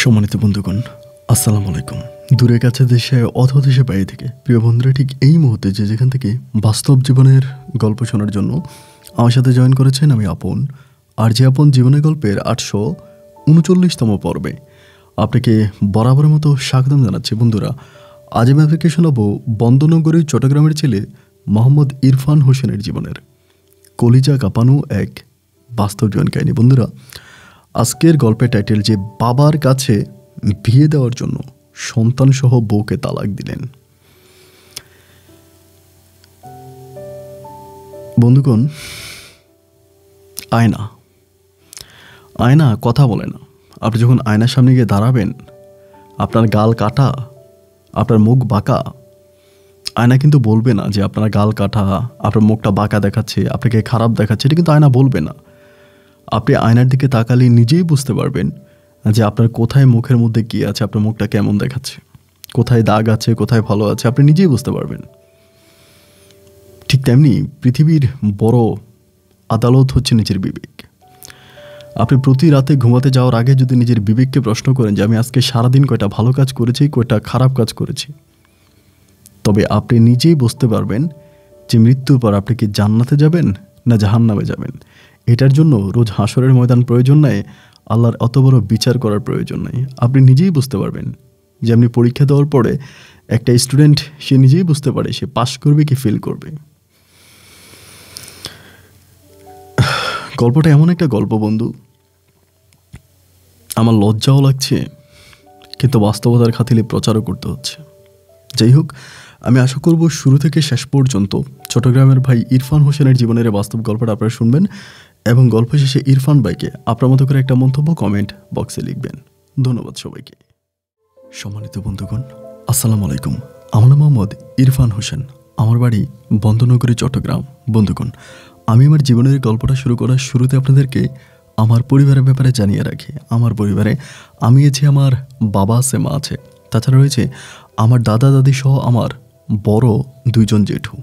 সম্মানিত বন্ধুগণ, আসসালামু আলাইকুম। দূরে কাছে দেশে অথবা দেশে বাইরে থেকে প্রিয় বন্ধুরা ঠিক এই মুহূর্তে যে যেখান থেকে বাস্তব জীবনের গল্প শোনার জন্য আমার সাথে জয়েন করেছেন, আমি আপন। আর যে আপন জীবনের গল্পের 839তম পর্বে আপনাকে বরাবরের মতো স্বাগতম জানাচ্ছি। বন্ধুরা, আজ আমি আপনাকে শোনাবো বন্দনগরী চট্টগ্রামের ছেলে মোহাম্মদ ইরফান হোসেনের জীবনের কলিজা কাঁপানো এক বাস্তব জীবন কাহিনী। বন্ধুরা, আজকের গল্পের টাইটেল যে বাবার কাছে বিয়ে দেওয়ার জন্য সন্তানসহ বউকে তালাক দিলেন। বন্ধুগণ, আয়না কথা বলে না। আপনি যখন আয়নার সামনে গিয়ে দাঁড়াবেন, আপনার গাল কাটা, আপনার মুখ বাঁকা, আয়না কিন্তু বলবে না যে আপনার গাল কাটা, আপনার মুখটা বাঁকা দেখাচ্ছে, আপনাকে খারাপ দেখাচ্ছে। এটা কিন্তু আয়না বলবে না। আপনি আয়নার দিকে তাকালে নিজেই বুঝতে পারবেন যে আপনার কোথায় মুখের মধ্যে কী আছে, আপনার মুখটা কেমন দেখাচ্ছে, কোথায় দাগ আছে, কোথায় ভালো আছে, আপনি নিজেই বুঝতে পারবেন। ঠিক তেমনি পৃথিবীর বড় আদালত হচ্ছে নিজের বিবেক। আপনি প্রতি রাতে ঘুমাতে যাওয়ার আগে যদি নিজের বিবেককে প্রশ্ন করেন যে আমি আজকে সারাদিন কয়টা ভালো কাজ করেছি, কয়টা খারাপ কাজ করেছি, তবে আপনি নিজেই বুঝতে পারবেন যে মৃত্যুর পর আপনি কি জান্নাতে যাবেন না জাহান্নামে যাবেন। এটার জন্য রোজ হাসরের ময়দান প্রয়োজন নাই, আল্লাহর অত বড় বিচার করার প্রয়োজন নাই। আপনি নিজেই বুঝতে পারবেন। যে আপনি পরীক্ষা দেওয়ার পরে একটা স্টুডেন্ট সে নিজেই বুঝতে পারে সে পাস করবে কি ফেল করবে। গল্পটা এমন একটা গল্প বন্ধু, আমার লজ্জাও লাগছে, কিন্তু বাস্তবতার খাতিরে প্রচারও করতে হচ্ছে। যাই হোক, আমি আশা করব শুরু থেকে শেষ পর্যন্ত চট্টগ্রামের ভাই ইরফান হোসেনের জীবনের বাস্তব গল্পটা আপনারা শুনবেন এবং গল্প শেষে ইরফান ভাইকে আপনার মতো করে একটা মন্তব্য কমেন্ট বক্সে লিখবেন। ধন্যবাদ সবাইকে। সম্মানিত বন্ধুগণ, আসসালামু আলাইকুম। আমার নাম মোহাম্মদ ইরফান হোসেন, আমার বাড়ি বন্দনগরী চট্টগ্রাম। বন্ধুগণ, আমি আমার জীবনের গল্পটা শুরু করার শুরুতে আপনাদেরকে আমার পরিবারের ব্যাপারে জানিয়ে রাখি। আমার পরিবারে আমি আছি, আমার বাবা আছে, মা আছে, তাছাড়া রয়েছে আমার দাদা দাদি সহ আমার বড় দুইজন জেঠু।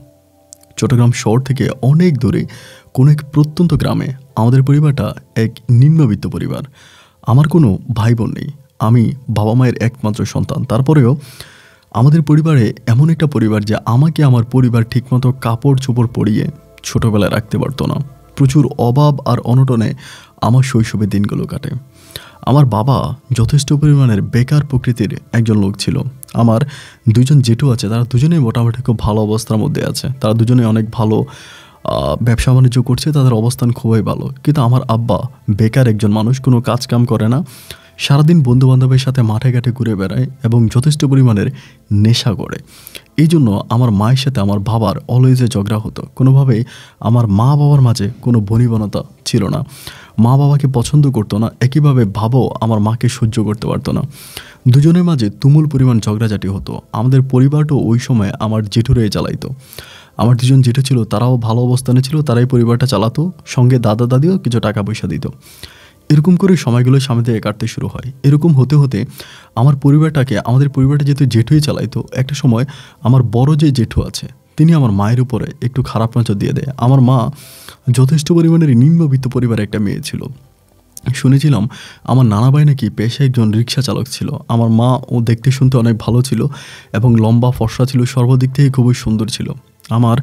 চট্টগ্রাম শহর থেকে অনেক দূরে কোনো এক প্রত্যন্ত গ্রামে আমাদের পরিবারটা এক নিম্নবিত্ত পরিবার। আমার কোনো ভাই বোন নেই, আমি বাবা মায়ের একমাত্র সন্তান। তারপরেও আমাদের পরিবারে এমন একটা পরিবার যে আমাকে আমার পরিবার ঠিকমতো কাপড় চোপড় পরিয়ে ছোটোবেলায় রাখতে পারতো না। প্রচুর অভাব আর অনটনে আমার শৈশবের দিনগুলো কাটে। আমার বাবা যথেষ্ট পরিমাণের বেকার প্রকৃতির একজন লোক ছিল। আমার দুজন জেঠু আছে, তারা দুজনেই মোটামুটি খুব ভালো অবস্থার মধ্যে আছে। তারা দুজনেই অনেক ভালো ব্যবসা বাণিজ্য করছে, তাদের অবস্থান খুবই ভালো। কিন্তু আমার আব্বা বেকার একজন মানুষ, কোনো কাজ কাম করে না, সারাদিন বন্ধুবান্ধবের সাথে মাঠে ঘাটে ঘুরে বেড়ায় এবং যথেষ্ট পরিমাণের নেশা করে। এই জন্য আমার মায়ের সাথে আমার বাবার অলওয়েজে ঝগড়া হতো। কোনোভাবেই আমার মা বাবার মাঝে কোনো বনিবনতা ছিল না। মা বাবাকে পছন্দ করতো না, একইভাবে ভাবও আমার মাকে সহ্য করতে পারতো না। দুজনের মাঝে তুমুল পরিমাণ ঝগড়াঝাটি হতো। আমাদের পরিবারটাও ওই সময় আমার জেঠুরাই চালাইতো। আমার দুজন জেঠু ছিল, তারাও ভালো অবস্থানে ছিল, তারাই পরিবারটা চালাতো, সঙ্গে দাদা দাদিও কিছু টাকা পয়সা দিত। এরকম করে সময়গুলো সামনে থেকে কাটতে শুরু হয়। এরকম হতে হতে আমাদের পরিবারটা যেহেতু জেঠুই চালাইতো, একটা সময় আমার বড় যে জেঠু আছে তিনি আমার মায়ের উপরে একটু খারাপ নজর দিয়ে দেয়। আমার মা যথেষ্ট পরিমাণের নিম্নবিত্ত পরিবারে একটা মেয়ে ছিল। শুনেছিলাম আমার নানা ভাই নাকি পেশায় একজন রিক্সা চালক ছিল। আমার মা ও দেখতে শুনতে অনেক ভালো ছিল এবং লম্বা ফর্সা ছিল, সর্বদিক থেকে খুবই সুন্দর ছিল। আমার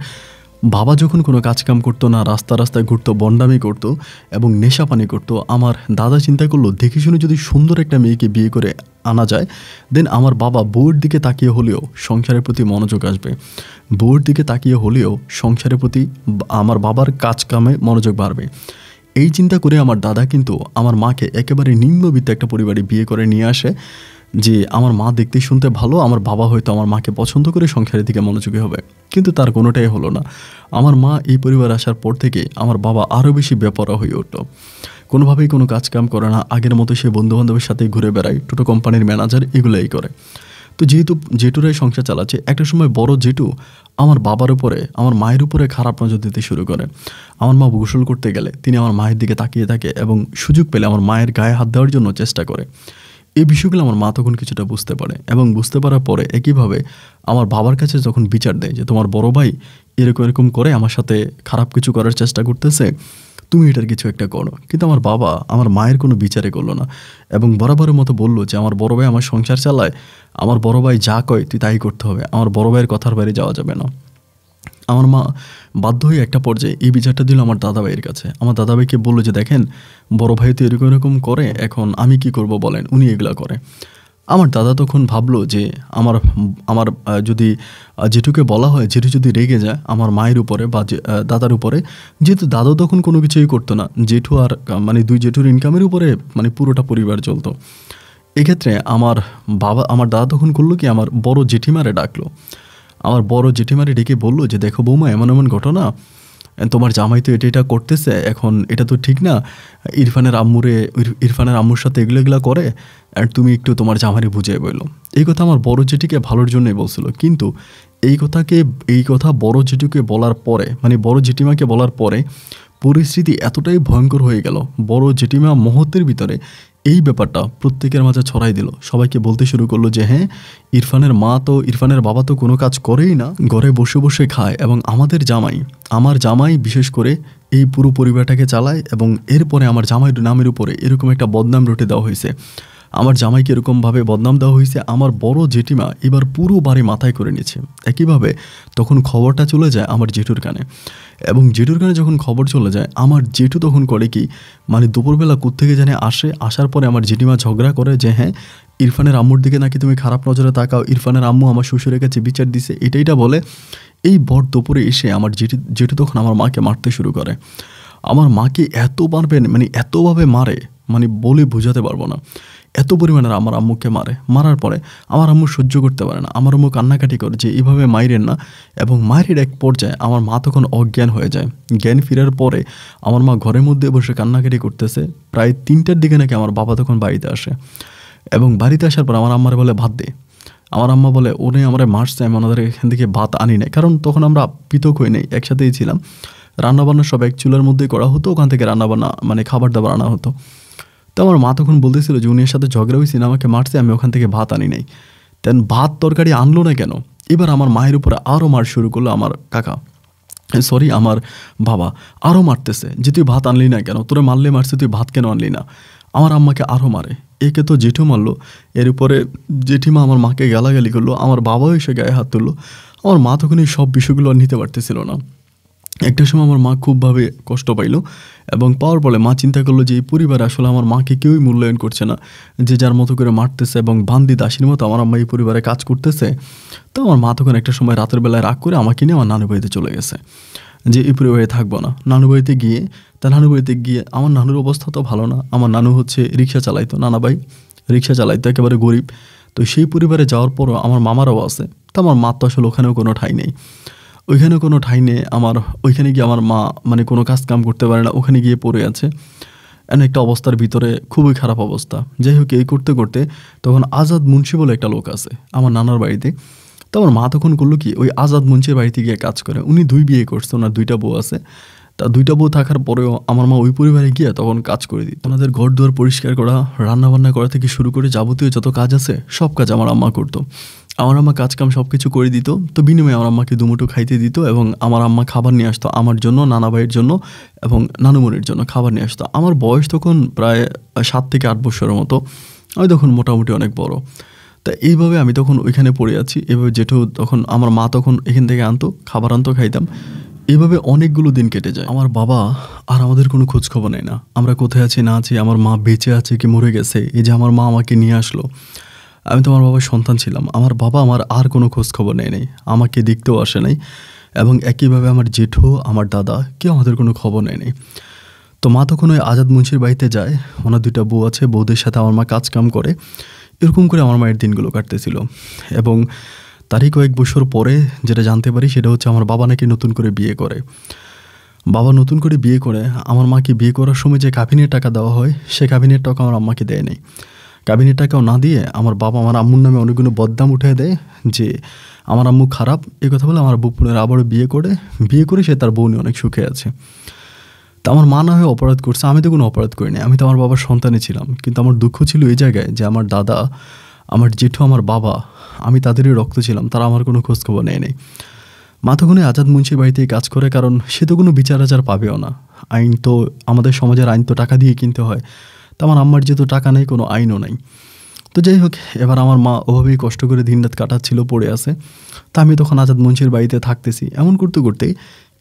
বাবা যখন কোনো কাজকাম করতো না, রাস্তায় ঘুরতো, বন্ডামি করতো এবং নেশা পানি করতো, আমার দাদা চিন্তা করলো দেখে শুনে যদি সুন্দর একটা মেয়েকে বিয়ে করে আনা যায়, দেন আমার বাবা বউয়ের দিকে তাকিয়ে হলেও সংসারের প্রতি মনোযোগ আসবে, বউয়ের দিকে তাকিয়ে হলেও সংসারের প্রতি আমার বাবার কাজ কামে মনোযোগ বাড়বে। এই চিন্তা করে আমার দাদা কিন্তু আমার মাকে একেবারে নিম্নবিত্ত একটা পরিবারে বিয়ে করে নিয়ে আসে, যে আমার মা দেখতে শুনতে ভালো, আমার বাবা হয়তো আমার মাকে পছন্দ করে সংসারের দিকে মনোযোগী হবে। কিন্তু তার কোনোটাই হলো না। আমার মা এই পরিবার আসার পর থেকে আমার বাবা আরও বেশি বেপরোয়া হয়ে উঠল। কোনোভাবেই কোনো কাজ কাম করে না, আগের মতো সে বন্ধুবান্ধবের সাথেই ঘুরে বেড়ায়, টোটো কোম্পানির ম্যানেজার, এগুলোই করে। তো যেহেতু জেঠুরাই সংসার চালাচ্ছে, একটা সময় বড় জেঠু আমার বাবার উপরে, আমার মায়ের উপরে খারাপ নজর দিতে শুরু করে। আমার মা গোসল করতে গেলে তিনি আমার মায়ের দিকে তাকিয়ে থাকে এবং সুযোগ পেলে আমার মায়ের গায়ে হাত দেওয়ার জন্য চেষ্টা করে। এই বিষয়গুলো আমার মা তখন কিছুটা বুঝতে পারে এবং বুঝতে পারার পরে একইভাবে আমার বাবার কাছে যখন বিচার দেয় যে তোমার বড় ভাই এরকম করে আমার সাথে খারাপ কিছু করার চেষ্টা করতেছে, তুমি এটার কিছু একটা করো। কিন্তু আমার বাবা আমার মায়ের কোনো বিচারে করলো না এবং বরাবরের মতো বলল যে আমার বড় ভাই আমার সংসার চালায়, আমার বড় ভাই যা কয় তুই তাই করতে হবে, আমার বড় ভাইয়ের কথার বাইরে যাওয়া যাবে না। আমার মা বাধ্য হয়ে একটা পর্যায়ে এই বিচারটা দিল আমার দাদাভাইয়ের কাছে। আমার দাদাভাইকে বললো যে দেখেন বড় ভাই তো এরকম এরকম করে, এখন আমি কি করব বলেন, উনি এগুলা করে। আমার দাদা তখন ভাবলো যে আমার আমার যদি জেঠুকে বলা হয়, জেঠু যদি রেগে যায় আমার মায়ের উপরে বা দাদার উপরে, যেহেতু দাদা তখন কোনো কিছুই করতো না, জেঠু আর মানে দুই জেঠুর ইনকামের উপরে মানে পুরোটা পরিবার চলতো। এক্ষেত্রে আমার দাদা তখন করলো কি, আমার বড় জেঠিমারে ডাকলো। আমার বড় জেঠিমারে ডেকে বললো যে দেখো বৌমা, এমন এমন ঘটনা, তোমার জামাই তো এটা করতেছে, এখন এটা তো ঠিক না, ইরফানের আম্মুর সাথে এগুলো করে, আর তুমি একটু তোমার জামাইরে বুঝিয়ে বললো। এই কথা আমার বড় জেঠিকে ভালোর জন্যই বলছিল, কিন্তু এই কথা বড় জেঠুকে বলার পরে, মানে বড় জেঠিমাকে বলার পরে পরিস্থিতি এতটাই ভয়ঙ্কর হয়ে গেল, বড় জেঠিমা মুহূর্তের ভিতরে এই ব্যাপারটা প্রত্যেকের মাঝে ছড়াই দিল। সবাইকে বলতে শুরু করলো যে হ্যাঁ, ইরফানের বাবা তো কোনো কাজ করেই না, ঘরে বসে বসে খায়, এবং আমার জামাই বিশেষ করে এই পুরো পরিবারটাকে চালায়, এবং এরপরে আমার জামাইয়ের নামের উপরে এরকম একটা বদনাম রটে দেওয়া হয়েছে। আমার জামাইকে এরকমভাবে বদনাম দেওয়া হয়েছে, আমার বড় জেঠিমা এবার পুরো বাড়ি মাথায় করে নিয়েছে। একইভাবে তখন খবরটা চলে যায় আমার জেঠুর কানে, এবং জেঠুর কানে যখন খবর চলে যায়, আমার জেঠু তখন করে কি, মানে দুপুরবেলা কোত্থেকে জানে আসার পরে আমার জেঠিমা ঝগড়া করে যে হ্যাঁ, ইরফানের আম্মুর দিকে নাকি তুমি খারাপ নজরে তাকাও, ইরফানের আম্মু আমার শ্বশুরের কাছে বিচার দিছে, এটাইটা বলে এই ভর দুপুরে এসে আমার জেঠু তখন আমার মাকে মারতে শুরু করে। আমার মাকে এত মারবেন, মানে এতভাবে মারে, মানে বলে বোঝাতে পারবো না, এত পরিমাণের আমার আম্মুকে মারার পরে আমার আম্মু সহ্য করতে পারে না, আমার আম্মু কান্নাকাটি করে যে এভাবে মাইরেন না, এবং মায়ের এক পর্যায়ে আমার মা তখন অজ্ঞান হয়ে যায়। জ্ঞান ফেরার পরে আমার মা ঘরের মধ্যে বসে কান্নাকাটি করতেছে। প্রায় 3টার দিকে নাকি আমার বাবা তখন বাড়িতে আসে, এবং বাড়িতে আসার পর আমার আম্মারে বলে ভাত দে। আমার আম্মা বলে উনি আমার মারছে, আমি ওনাদের এখান থেকে ভাত আনি নাই, কারণ তখন আমরা পৃথক হই নাই, একসাথেই ছিলাম। রান্নাবান্না সব এক চুলার মধ্যেই করা হতো, ওখান থেকে রান্নাবান্না মানে খাবার দাবার আনা হতো। তো আমার মা তখন বলতেছিল যে উনি এর সাথে ঝগড়া হয়েছে, আমাকে মারছে, আমি ওখান থেকে ভাত আনি নাই। দেন ভাত তরকারি আনলো না কেন? এবার আমার মায়ের উপরে আরও মার শুরু করলো আমার বাবা আরও মারতেছে যে তুই ভাত আনলি না কেন, তোরা মারছে, তুই ভাত কেন আনলি না। আমার আম্মাকে আরও মারে, একে তো জেঠু মারলো, এর উপরে জেঠিমা আমার মাকে গালাগালি করলো, আমার বাবাও এসে গায়ে হাত তুললো। আমার মা তখন এই সব বিষয়গুলো নিতে পারতেছিল না। একটা সময় আমার মা খুবভাবে কষ্ট পাইল, এবং পাওয়ার পরে মা চিন্তা করলো যে এই পরিবারে আসলে আমার মাকে কেউই মূল্যায়ন করছে না, যে যার মতো করে মারতেছে, এবং বান্দি দাসীর মতো আমার আম্মা এই পরিবারে কাজ করতেছে। তো আমার মা তখন একটা সময় রাতের বেলায় রাগ করে আমাকে নিয়ে আমার নানু বাড়িতে চলে গেছে, যে এই পরিবারে থাকবো না। নানু বাড়িতে গিয়ে আমার নানুর অবস্থা তো ভালো না, আমার নানু হচ্ছে রিক্সা চালাইতো, নানাভাই রিক্সা চালাইতো, একেবারে গরিব। তো সেই পরিবারে যাওয়ার পরও আমার মামারাও আছে, তো আমার মা তো আসলে ওখানেও কোনো ঠাঁই নেই। ওইখানে গিয়ে আমার মা মানে কোনো কাজ কাম করতে পারে না, ওখানে গিয়ে পড়ে আছে এমন একটা অবস্থার ভিতরে, খুবই খারাপ অবস্থা। যাই হোক, এই করতে করতে তখন আজাদ মুন্সি বলে একটা লোক আছে আমার নানার বাড়িতে। তো আমার মা তখন করলো কি, ওই আজাদ মুন্সির বাড়িতে গিয়ে কাজ করে। উনি 2 বিয়ে করছে, ওনার 2টা বউ আছে। তা 2টা বউ থাকার পরেও আমার মা ওই পরিবারে গিয়ে তখন কাজ করে দিত। ওনাদের ঘর দুয়ার পরিষ্কার করা, রান্নাবান্না করা থেকে শুরু করে যাবতীয় যত কাজ আছে সব কাজ আমার আম্মা করতো। আমার আম্মা কাজকাম সব কিছু করে দিত। তো বিনিময়ে আমার আম্মাকে দুমুঠো খাইতে দিত, এবং আমার আম্মা খাবার নিয়ে আসতো আমার জন্য, নানা ভাইয়ের জন্য এবং নানুমনির জন্য খাবার নিয়ে আসতো। আমার বয়স তখন প্রায় 7 থেকে 8 বছরের মতো, আমি তখন মোটামুটি অনেক বড়। তা এইভাবে আমি তখন ওইখানে পড়ে আছি। এভাবে জেঠু তখন আমার মা তখন এখান থেকে খাবার আনতো, খাইতাম। এইভাবে অনেকগুলো দিন কেটে যায়। আমার বাবা আর আমাদের কোনো খোঁজ খবর নেয় না, আমরা কোথায় আছি না আছি, আমার মা বেঁচে আছে কি মরে গেছে। এই যে আমার মা আমাকে নিয়ে আসলো, আমি তো আমার বাবার সন্তান ছিলাম, আমার বাবা আমার আর কোনো খোঁজ খবর নেয় নাই, আমাকে দেখতেও আসে নাই, এবং একইভাবে আমার জেঠু, আমার দাদা কেউ আমাদের কোনো খবর নেয় নাই। তো মা তখন ওই আজাদ মুন্সির বাড়িতে যায়, ওনার 2টা বউ আছে, বউদের সাথে আমার মা কাজ কাম করে। এরকম করে আমার মায়ের দিনগুলো কাটতেছিল। এবং তারই কয়েক বছর পরে যেটা জানতে পারি সেটা হচ্ছে আমার বাবা নাকি নতুন করে বিয়ে করে। আমার মাকে বিয়ে করার সময় যে কাবিনের টাকা দেওয়া হয়, সে কাবিনের টাকা আমার আম্মাকে দেয় নাই। কাবিনের টাকাও না দিয়ে আমার বাবা আমার আম্মুর নামে অনেকগুলো বদনাম উঠে দেয় যে আমার আম্মু খারাপ। এই কথা বলে আমার বউ পুনরায় আবারও বিয়ে করে সে তার বউ নিয়ে অনেক সুখে আছে। তা আমার মা না হয়ে অপরাধ করছে, আমি তো কোনো অপরাধ করিনি, আমি তো আমার বাবার সন্তানই ছিলাম। কিন্তু আমার দুঃখ ছিল এই জায়গায় যে আমার দাদা, আমার জেঠু, আমার বাবা, আমি তাদেরই রক্ত ছিলাম, তারা আমার কোনো খোঁজখবর নেয় নাই। মা তখন ওই আজাদ মুন্সির বাড়িতেই কাজ করে, কারণ সে তো কোনো বিচার আচার পাবেও না। আইন তো আমাদের সমাজের আইন তো টাকা দিয়ে কিনতে হয়, তো আমার আম্মার যেহেতু টাকা নেই, কোনো আইনও নাই। তো যাই হোক, এবার আমার মা ওভাবেই কষ্ট করে দিনরাত কাটাচ্ছিল, পড়ে আছে। তা আমি তখন আজাদ মুন্সির বাড়িতে থাকতেছি। এমন করতে করতে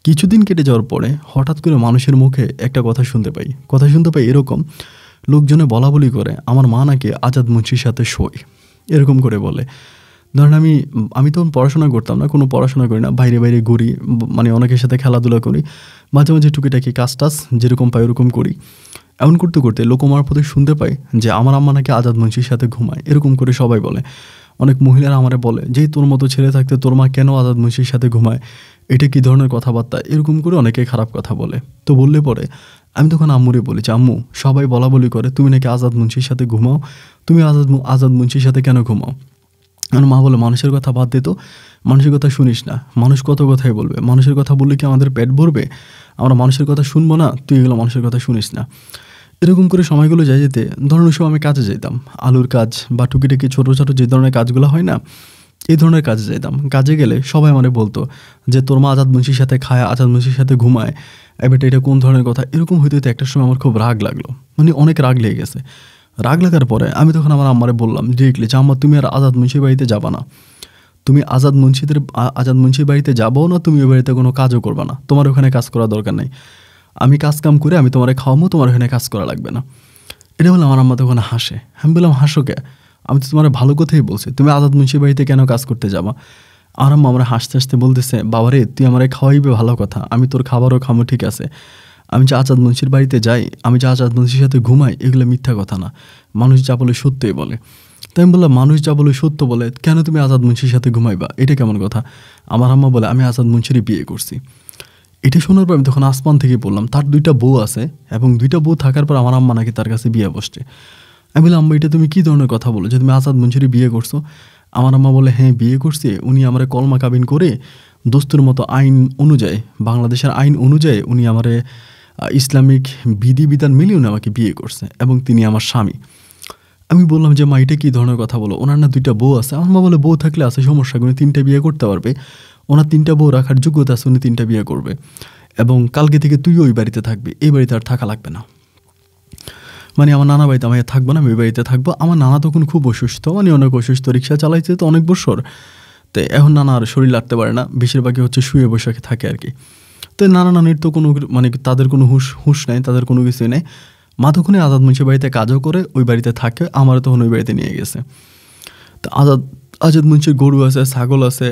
কিছুদিন কেটে যাওয়ার পরে হঠাৎ করে মানুষের মুখে একটা কথা শুনতে পাই এরকম, লোকজনে বলা বলি করে আমার মা নাকি আজাদ মুন্সির সাথে শোয়, এরকম করে বলে। ধরেন আমি তখন পড়াশোনা করতাম না, কোনো পড়াশোনা করি না, বাইরে বাইরে ঘুরি, মানে অনেকের সাথে খেলাধুলা করি, মাঝে মাঝে টুকিটাকি কাজ টাজ যেরকম পাই ওরকম করি। এমন করতে করতে লোক মারফতে শুনতে পাই যে আমার আম্মা নাকি আজাদ মুন্সির সাথে ঘুমায়, এরকম করে সবাই বলে। অনেক মহিলারা আমারে বলে যে তোর মতো ছেলে থাকতে তোর মা কেন আজাদ মুন্সির সাথে ঘুমায়, এটা কী ধরনের কথাবার্তা, এরকম করে অনেকে খারাপ কথা বলে। তো বললে পরে আমি তখন আম্মুরে বলি যে আম্মু, সবাই বলা বলি করে তুমি নাকি আজাদ মুন্সির সাথে ঘুমাও, তুমি আজাদ মুন্সির সাথে কেন ঘুমাও? আমার মা বলে মানুষের কথা বাদ দে তো, মানুষের কথা শুনিস না, মানুষ কত কথাই বলবে, মানুষের কথা বললে কি আমাদের পেট ভরবে? আমরা মানুষের কথা শুনবো না, তুই এগুলো মানুষের কথা শুনিস না। এরকম করে সময়গুলো যাই যেতে ধরুন ওই সময় আমি কাজে যেতাম, আলুর কাজ বা টুকিটাকি ছোটো ছোটো যে ধরনের কাজগুলো হয় না, এই ধরনের কাজে যেতাম। কাজে গেলে সবাই মানে বলতো যে তোর মা আজাদ মুন্সির সাথে খায়, আজাদ মুন্সির সাথে ঘুমায়, এবার এটা কোন ধরনের কথা? এরকম হইতে হইতে একটা সময় আমার খুব রাগ লাগলো, মানে অনেক রাগ লেগে গেছে। রাগ লাগার পরে আমি তখন আমার আম্মারে বললাম ডিরেক্টলি যে আম্মা, তুমি আর আজাদ মুন্সির বাড়িতে যাবা না, তুমি আজাদ মুন্সির বাড়িতে যাবো না, তুমি ওই বাড়িতে কোনো কাজও করবা না, তোমার ওখানে কাজ করা দরকার নেই, আমি কাজ কাম করে আমি তোমারে খাওয়াবো, তোমার ওখানে কাজ করা লাগবে না। এটা বলে আমার আম্মা তখন হাসে। আমি বললাম হাসো কে? আমি তো তোমার ভালো কথাই বলছি, তুমি আজাদ মুন্সির বাড়িতে কেন কাজ করতে যাবা? আর আম্মা আমরা হাসতে হাসতে বলতেছে, বাবারে তুই আমারে খাওয়াইবে ভালো কথা, আমি তোর খাবারও খামো ঠিক আছে, আমি যে আজাদ মুন্সির বাড়িতে যাই, আমি যে আজাদ মুন্সির সাথে ঘুমাই, এগুলো মিথ্যা কথা না, মানুষ যা বলে সত্যই বলে। তাই আমি বললাম মানুষ যা বলে সত্য বলে, কেন তুমি আজাদ মুন্সির সাথে ঘুমাইবা, এটা কেমন কথা? আমার আম্মা বলে আমি আজাদ মুন্সিরই বিয়ে করছি। এটা শোনার পর আমি তখন আসমান থেকে বললাম তার 2টা বউ আছে, এবং 2টা বউ থাকার পর আমার আম্মা নাকি তার কাছে বিয়ে বসছে। আমি বললাম আম্মা, এটা তুমি কী ধরনের কথা বলো যে তুমি আজাদ মুন্সিরই বিয়ে করছো? আমার আম্মা বলে হ্যাঁ বিয়ে করছি, উনি আমারে কলমা কাবিন করে দোস্তুর মতো আইন অনুযায়ী, বাংলাদেশের আইন অনুযায়ী উনি আমারে ইসলামিক বিধিবিধান মিলিয়ে উনি আমাকে বিয়ে করছে, এবং তিনি আমার স্বামী। আমি বললাম যে মা, এটা কী ধরনের কথা বলো, ওনার না 2টা বউ আছে? আমার মা বলে বউ থাকলে আছে সমস্যা, উনি 3টে বিয়ে করতে পারবে, ওনার 3টা বউ রাখার যোগ্যতা আছে, উনি 3টা বিয়ে করবে, এবং কালকে থেকে তুই ওই বাড়িতে থাকবি, এই বাড়িতে আর থাকা লাগবে না। মানে আমার নানা বাড়িতে আমি থাকবো না, আমি ওই বাড়িতে থাকবো। আমার নানা তখন খুব অসুস্থ, মানে অনেক অসুস্থ, রিক্সা চালাইছে তো অনেক বছর, তো এখন নানা আর শরীর লাগতে পারে না, বেশিরভাগই হচ্ছে শুয়ে বসে থাকে আর কি। তো নানা নানির তো কোনো মানে তাদের কোনো হুঁশ নাই, তাদের কোনো কিছুই নেই। মা তখনই আজাদ মুন্সির বাড়িতে কাজও করে, ওই বাড়িতে থাকে, আমারও তখন ওই বাড়িতে নিয়ে গেছে। তো আজাদ মুন্সির গরু আছে, ছাগল আছে,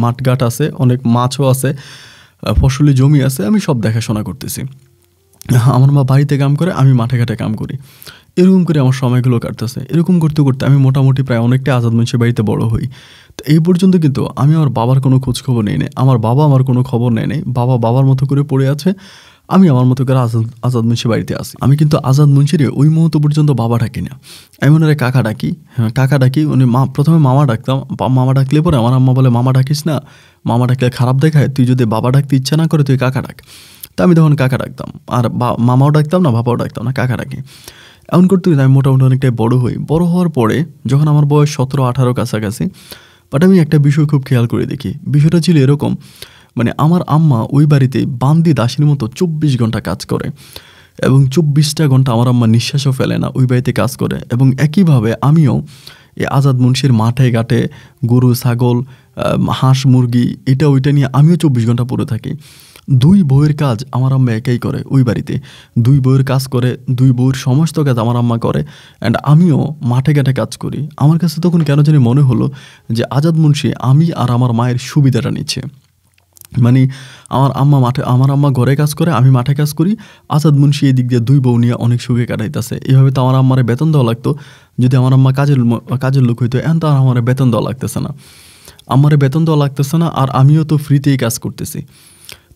মাঠঘাট আছে, অনেক মাছও আছে, ফসলি জমি আছে, আমি সব দেখাশোনা করতেছি। আমার মা বাড়িতে কাম করে, আমি মাঠে ঘাটে কাম করি, এরকম করে আমার সময়গুলো কাটতেছে। এরকম করতে করতে আমি মোটামুটি প্রায় অনেকটা আজাদ মুন্সির বাড়িতে বড় হই। তো এই পর্যন্ত কিন্তু আমি আমার বাবার কোনো খোঁজখবর নেই নাই, আমার বাবা আমার কোনো খবর নেয় নাই, বাবার মতো করে পড়ে আছে, আমি আমার মতো করে আজাদ মুন্সির বাড়িতে আসি। আমি কিন্তু আজাদ মুন্সিরে ওই মুহূর্ত পর্যন্ত বাবা ডাকি না, আমি ওনারে কাকা ডাকি। হ্যাঁ কাকা ডাকি, উনি প্রথমে মামা ডাকতাম, মামা ডাকলে পরে আমার আম্মা বলে মামা ডাকিস না, মামা ডাকলে খারাপ দেখায়, তুই যদি বাবা ডাকতে ইচ্ছা না করে তুই কাকা ডাক। তা আমি তখন কাকা ডাকতাম, আর মামাও ডাকতাম না, বাবাও ডাকতাম না, কাকা ডাকি। এমন করতে আমি মোটামুটি অনেকটাই বড় হই। বড় হওয়ার পরে যখন আমার বয়স 17-18 কাছাকাছি, বাট আমি একটা বিষয় খুব খেয়াল করে দেখি, বিষয়টা ছিল এরকম, মানে আমার আম্মা ওই বাড়িতে বান্দি দাসীর মতো 24 ঘন্টা কাজ করে, এবং 24টা ঘন্টা আমার আম্মা নিঃশ্বাসও ফেলে না, ওই বাড়িতে কাজ করে। এবং একইভাবে আমিও এই আজাদ মুন্সির মাঠে ঘাটে গরু ছাগল হাঁস মুরগি এটা ওইটা নিয়ে আমিও 24 ঘন্টা পড়ে থাকি। 2 বউয়ের কাজ আমার আম্মা একাই করে ওই বাড়িতে, 2 বউয়ের কাজ করে, 2 বউয়ের সমস্ত কাজ আমার আম্মা করে, অ্যান্ড আমিও মাঠে ঘাটে কাজ করি। আমার কাছে তখন কেন জানি মনে হলো যে আজাদ মুন্সি আমি আর আমার মায়ের সুবিধাটা নিচ্ছে, মানে আমার আম্মা ঘরে কাজ করে, আমি মাঠে কাজ করি, আজাদ মুন্সি এই দিক দিয়ে 2 বউ নিয়ে অনেক সুখে কাটাইতেছে। এইভাবে তো আমার আম্মারে বেতন দেওয়া লাগতো, যদি আমার আম্মা কাজের লোক হইতো, এখন তো আর আমার বেতন দেওয়া লাগতেছে না, আমারে বেতন দেওয়া লাগতেছে না, আর আমিও তো ফ্রিতেই কাজ করতেছি।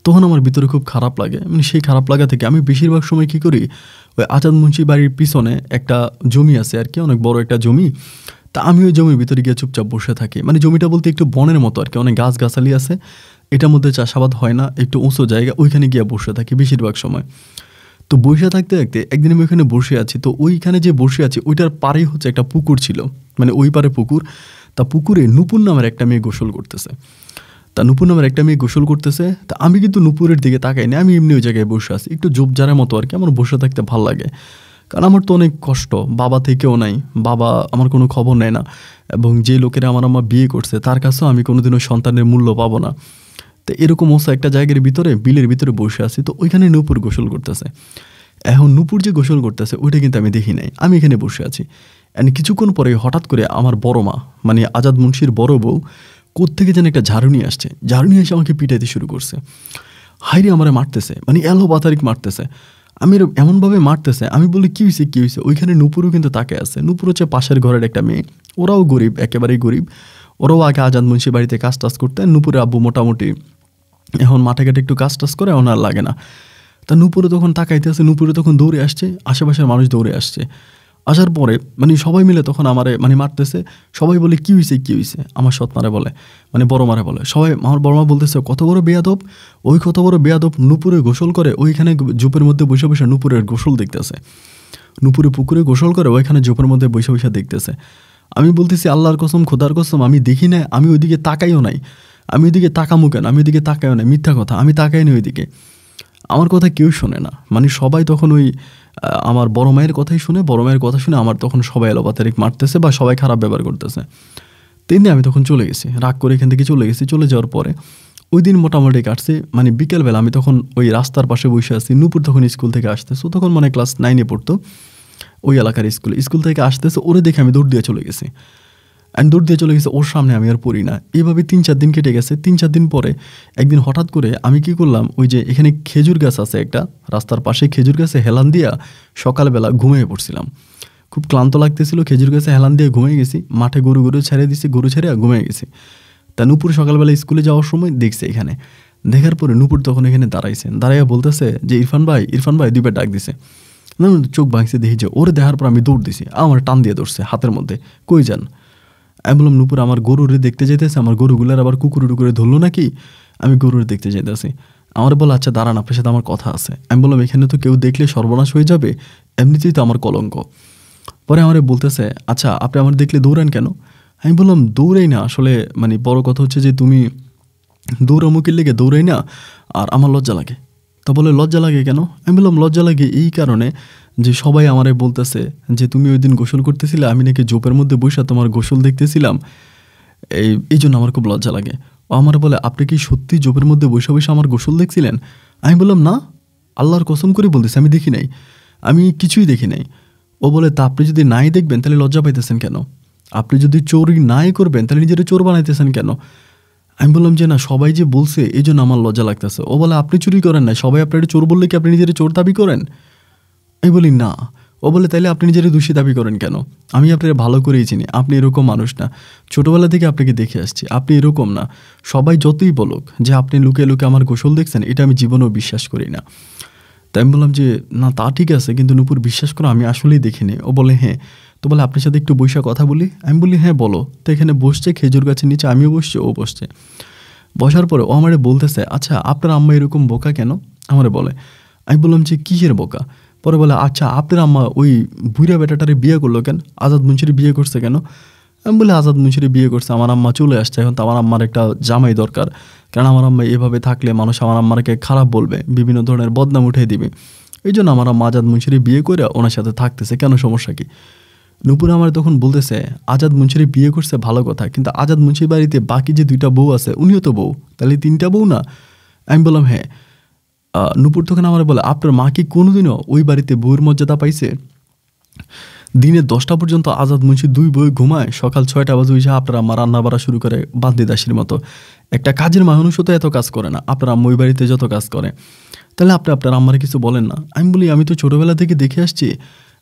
তখন আমার ভিতরে খুব খারাপ লাগে, মানে সেই খারাপ লাগা থেকে আমি বেশিরভাগ সময় কী করি, ওই আজাদ মুন্সি বাড়ির পিছনে একটা জমি আছে আর কি, অনেক বড় একটা জমি, তা আমি ওই জমির ভিতরে গিয়ে চুপচাপ বসে থাকি। মানে জমিটা বলতে একটু বনের মতো আর কি, অনেক গাছগাছালি আছে, এটার মধ্যে চাষাবাদ হয় না, একটু উঁচু জায়গা, ওইখানে গিয়ে বসে থাকি বেশিরভাগ সময়। তো বসে থাকতে থাকতে একদিন আমি ওইখানে বসে আছি, তো ওইখানে যে বসে আছি ওইটার পাড়েই হচ্ছে একটা পুকুর ছিল, মানে ওই পারে পুকুর, তা পুকুরে নুপুর নামের একটা মেয়ে গোসল করতেছে। তা নূপুর নামের একটা মেয়ে গোসল করতেছে। তা আমি কিন্তু নূপুরের দিকে তাকাই না, আমি এমনি ওই জায়গায় বসে আছি, একটু জোপজারের মতো আর কি। আমার বসে থাকতে ভালো লাগে, কারণ আমার তো অনেক কষ্ট, বাবা থেকেও নাই, বাবা আমার কোনো খবর নেয় না, এবং যে লোকেরা আমার আম্মা বিয়ে করছে তার কাছেও আমি কোনোদিনও সন্তানের মূল্য পাবো না। তো এরকম অবস্থা একটা জায়গার ভিতরে, বিলের ভিতরে বসে আছি, তো ওইখানে নূপুর গোসল করতেছে। এখন নূপুর যে গোসল করতেছে ওইটা কিন্তু আমি দেখি নাই, আমি এখানে বসে আছি। অ্যান্ড কিছুক্ষণ পরে হঠাৎ করে আমার বড় মা, মানে আজাদ মুন্সির বড় বউ, কোত্থেকে যেন একটা ঝাড়ু নিয়ে আসছে, ঝাড়ু নিয়ে এসে আমাকে পিটাইতে শুরু করছে। হাইরে আমারে মারতেছে, মানে এলো বাতারিক মারতেছে, আমি এমনভাবে মারতেছে। আমি বলি কী হয়েছে কী হয়েছে, ওইখানে নূপুরও কিন্তু তাকে আছে। নূপুর হচ্ছে পাশের ঘরের একটা মেয়ে, ওরাও গরিব, একেবারেই গরিব। ওরাও আগে আজাদ মুন্সি বাড়িতে কাজ টাজ করতেন। নূপুরের আব্বু মোটামুটি এখন মাঠে ঘাটে একটু কাজ টাজ করে, ওনার লাগে না। তা নূপুরে তখন তাকাইতেছে, নূপুরে তখন দৌড়ে আসছে, আশেপাশের মানুষ দৌড়ে আসছে। আসার পরে মানে সবাই মিলে তখন আমারে মানে মারতেছে। সবাই বলে কী হয়েছে কী হয়েছে, আমার সৎ মারে বলে, মানে বড় মারে বলে। সবাই, আমার বড় মা বলতেছে কত বড় বেয়াদব, ওই কত বড় বেয়াদব, নূপুরে গোসল করে ওইখানে জুপের মধ্যে বসে বসে নূপুরের গোসল দেখতেছে, নূপুরে পুকুরে গোসল করে ওইখানে জুপের মধ্যে বসে বসে দেখতেছে। আমি বলতেছি আল্লাহর কসম, খোদার কসম, আমি দেখি না, আমি ওইদিকে তাকাইও নাই, আমি ওইদিকে তাকামু কেন, আমি ওইদিকে তাকাইও নাই, মিথ্যা কথা, আমি তাকাই নি ওইদিকে। আমার কথা কেউ শোনে না, মানে সবাই তখন ওই আমার বড় মায়ের কথাই শুনে, বড় মায়ের কথা শুনে আমার তখন সবাই এলোপাতারিক মারতেছে বা সবাই খারাপ ব্যবহার করতেছে। তেমনি আমি তখন চলে গেছি, রাগ করে এখান থেকে চলে গেছি। চলে যাওয়ার পরে ওই দিন মোটামুটি কাটছে, মানে বিকেলবেলা আমি তখন ওই রাস্তার পাশে বসে আছি। নূপুর তখন স্কুল থেকে আসতেছে, ও তখন মানে ক্লাস 9-এ পড়তো, ওই এলাকার স্কুল থেকে আসতেছে, ওরে দেখে আমি দৌড় দিয়ে চলে গেছি। আমি দৌড় দিয়ে চলে গেছে, ওর সামনে আমি আর পড়ি না। এইভাবে 3-4 দিন কেটে গেছে। 3-4 দিন পরে একদিন হঠাৎ করে আমি কি করলাম, ওই যে এখানে খেজুর গাছ আছে একটা, রাস্তার পাশে খেজুর গাছে হেলান দিয়া সকালবেলা ঘুমিয়ে পড়ছিলাম। খুব ক্লান্ত লাগতেছিল, খেজুর গাছে হেলান দিয়ে ঘুমিয়ে গেছি। মাঠে গরু ছেড়ে দিছি, গরু ছেড়ে ঘুমিয়ে গেছি। তা নূপুর সকালবেলা স্কুলে যাওয়ার সময় দেখছে এখানে। দেখার পরে নূপুর তখন এখানে দাঁড়াইছে, দাঁড়াইয়া বলতেছে যে ইরফান ভাই দুইবার ডাক দিছে। না চোখ ভাঙছে, দেখি যে ওরে দেখার পর আমি দৌড় দিছি, আমার টান দিয়ে ধরছে হাতের মধ্যে, কই যান। আমি বললাম নূপুর আমার গরুরে দেখতে যেতেছে, আমার গরুগুলার আবার কুকুরে টুকুরে ধরলো নাকি, আমি গরুরে দেখতে যেতেছি। আমার বলে আচ্ছা দাঁড়ান, আপনার সাথে আমার কথা আছে। আমি বললাম এখানে তো কেউ দেখলে সর্বনাশ হয়ে যাবে, এমনিতেই তো আমার কলঙ্ক। পরে আমারে বলতেছে আচ্ছা আপনি আমার দেখলে দৌড়ান কেন। আমি বললাম দৌড়াই না, আসলে মানে বড় কথা হচ্ছে যে তুমি দৌড়ামুখির লেগে দৌড়াই না, আর আমার লজ্জা লাগে। তো বলে লজ্জা লাগে কেন। আমি বললাম লজ্জা লাগে এই কারণে যে সবাই আমারে বলতেছে যে তুমি ওই দিন গোসল করতেছিলে, আমি নাকি জোপের মধ্যে বসে তোমার গোসল দেখতেছিলাম, এই জন্য আমার খুব লজ্জা লাগে। ও আমার বলে আপনি কি সত্যি জোপের মধ্যে বসে বসে আমার গোসল দেখছিলেন। আমি বললাম না, আল্লাহর কসম করে বলতেছি আমি দেখি নাই, আমি কিছুই দেখি নাই। ও বলে তা আপনি যদি নাই দেখবেন তাহলে লজ্জা পাইতেছেন কেন, আপনি যদি চোরই নাই করবেন তাহলে নিজেরা চোর বানাইতেছেন কেন। আমি বললাম যে না, সবাই যে বলছে এই জন্য আমার লজ্জা লাগতেছে। ও বলে আপনি চুরি করেন না, সবাই আপনার চোর বললে কি আপনি নিজের চোর দাবি করেন। আমি বলি না। ও বলে তাইলে আপনি নিজের দোষী দাবি করেন কেন, আমি আপনার ভালো করেই চিনি, আপনি এরকম মানুষ না, ছোটোবেলা থেকে আপনাকে দেখে আসছি, আপনি এরকম না। সবাই যতই বলুক যে আপনি লুকে লুকে আমার গোসল দেখছেন, এটা আমি জীবনেও বিশ্বাস করি না। তাই আমি বললাম যে না তা ঠিক আছে, কিন্তু নূপুর বিশ্বাস করো আমি আসলেই দেখিনি। ও বলে হ্যাঁ। তো বলে আপনার সাথে একটু বৈশা কথা বলি। আমি বলি হ্যাঁ বলো। তো এখানে বসছে খেজুর গাছের নিচে, আমিও বসছি, ও বসছে। বসার পরে ও আমারে বলতেছে আচ্ছা আপনার আম্মা এরকম বোকা কেন, আমারে বলে। আমি বললাম যে কিসের বোকা। পরে বলে আচ্ছা আপনার আম্মা ওই বুড়া বেটাটারে বিয়ে করলো কেন, আজাদ মুন্সির বিয়ে করছে কেন। আমি বলি আজাদ মুন্সির বিয়ে করছে, আমার আম্মা চলে আসছে, এখন তো আমার আম্মার একটা জামাই দরকার, কারণ আমার আম্মা এভাবে থাকলে মানুষ আমার আম্মাকে খারাপ বলবে, বিভিন্ন ধরনের বদনাম উঠিয়ে দিবে। এই জন্য আমার আম্মা আজাদ মুন্সির বিয়ে করে ওনার সাথে থাকতেছে, কেন সমস্যা কি। নূপুর আমার তখন বলতেছে আজাদ মুন্সির বিয়ে করছে ভালো কথা, কিন্তু আজাদ মুন্সির বাড়িতে বাকি যে 2টা বউ আছে উনিও তো বউ, তাহলে 3টা বউ না। আমি বললাম হ্যাঁ। নূপুর তখন আমার বলে আপনার মা কি কোনোদিনও ওই বাড়িতে বউয়ের মর্যাদা পাইছে। দিনে 10টা পর্যন্ত আজাদ মুন্সি 2 বউ ঘুমায়, সকাল 6টা বাজে এসে আপনার আম্মা রান্না বাড়া শুরু করে বান্দি দাসীর মতো। একটা কাজের মানুষও তো এত কাজ করে না, আপনার আম্মা ওই বাড়িতে যত কাজ করে, তাহলে আপনি আপনার আম্মারে কিছু বলেন না। আমি বলি আমি তো ছোটোবেলা থেকে দেখে আসছি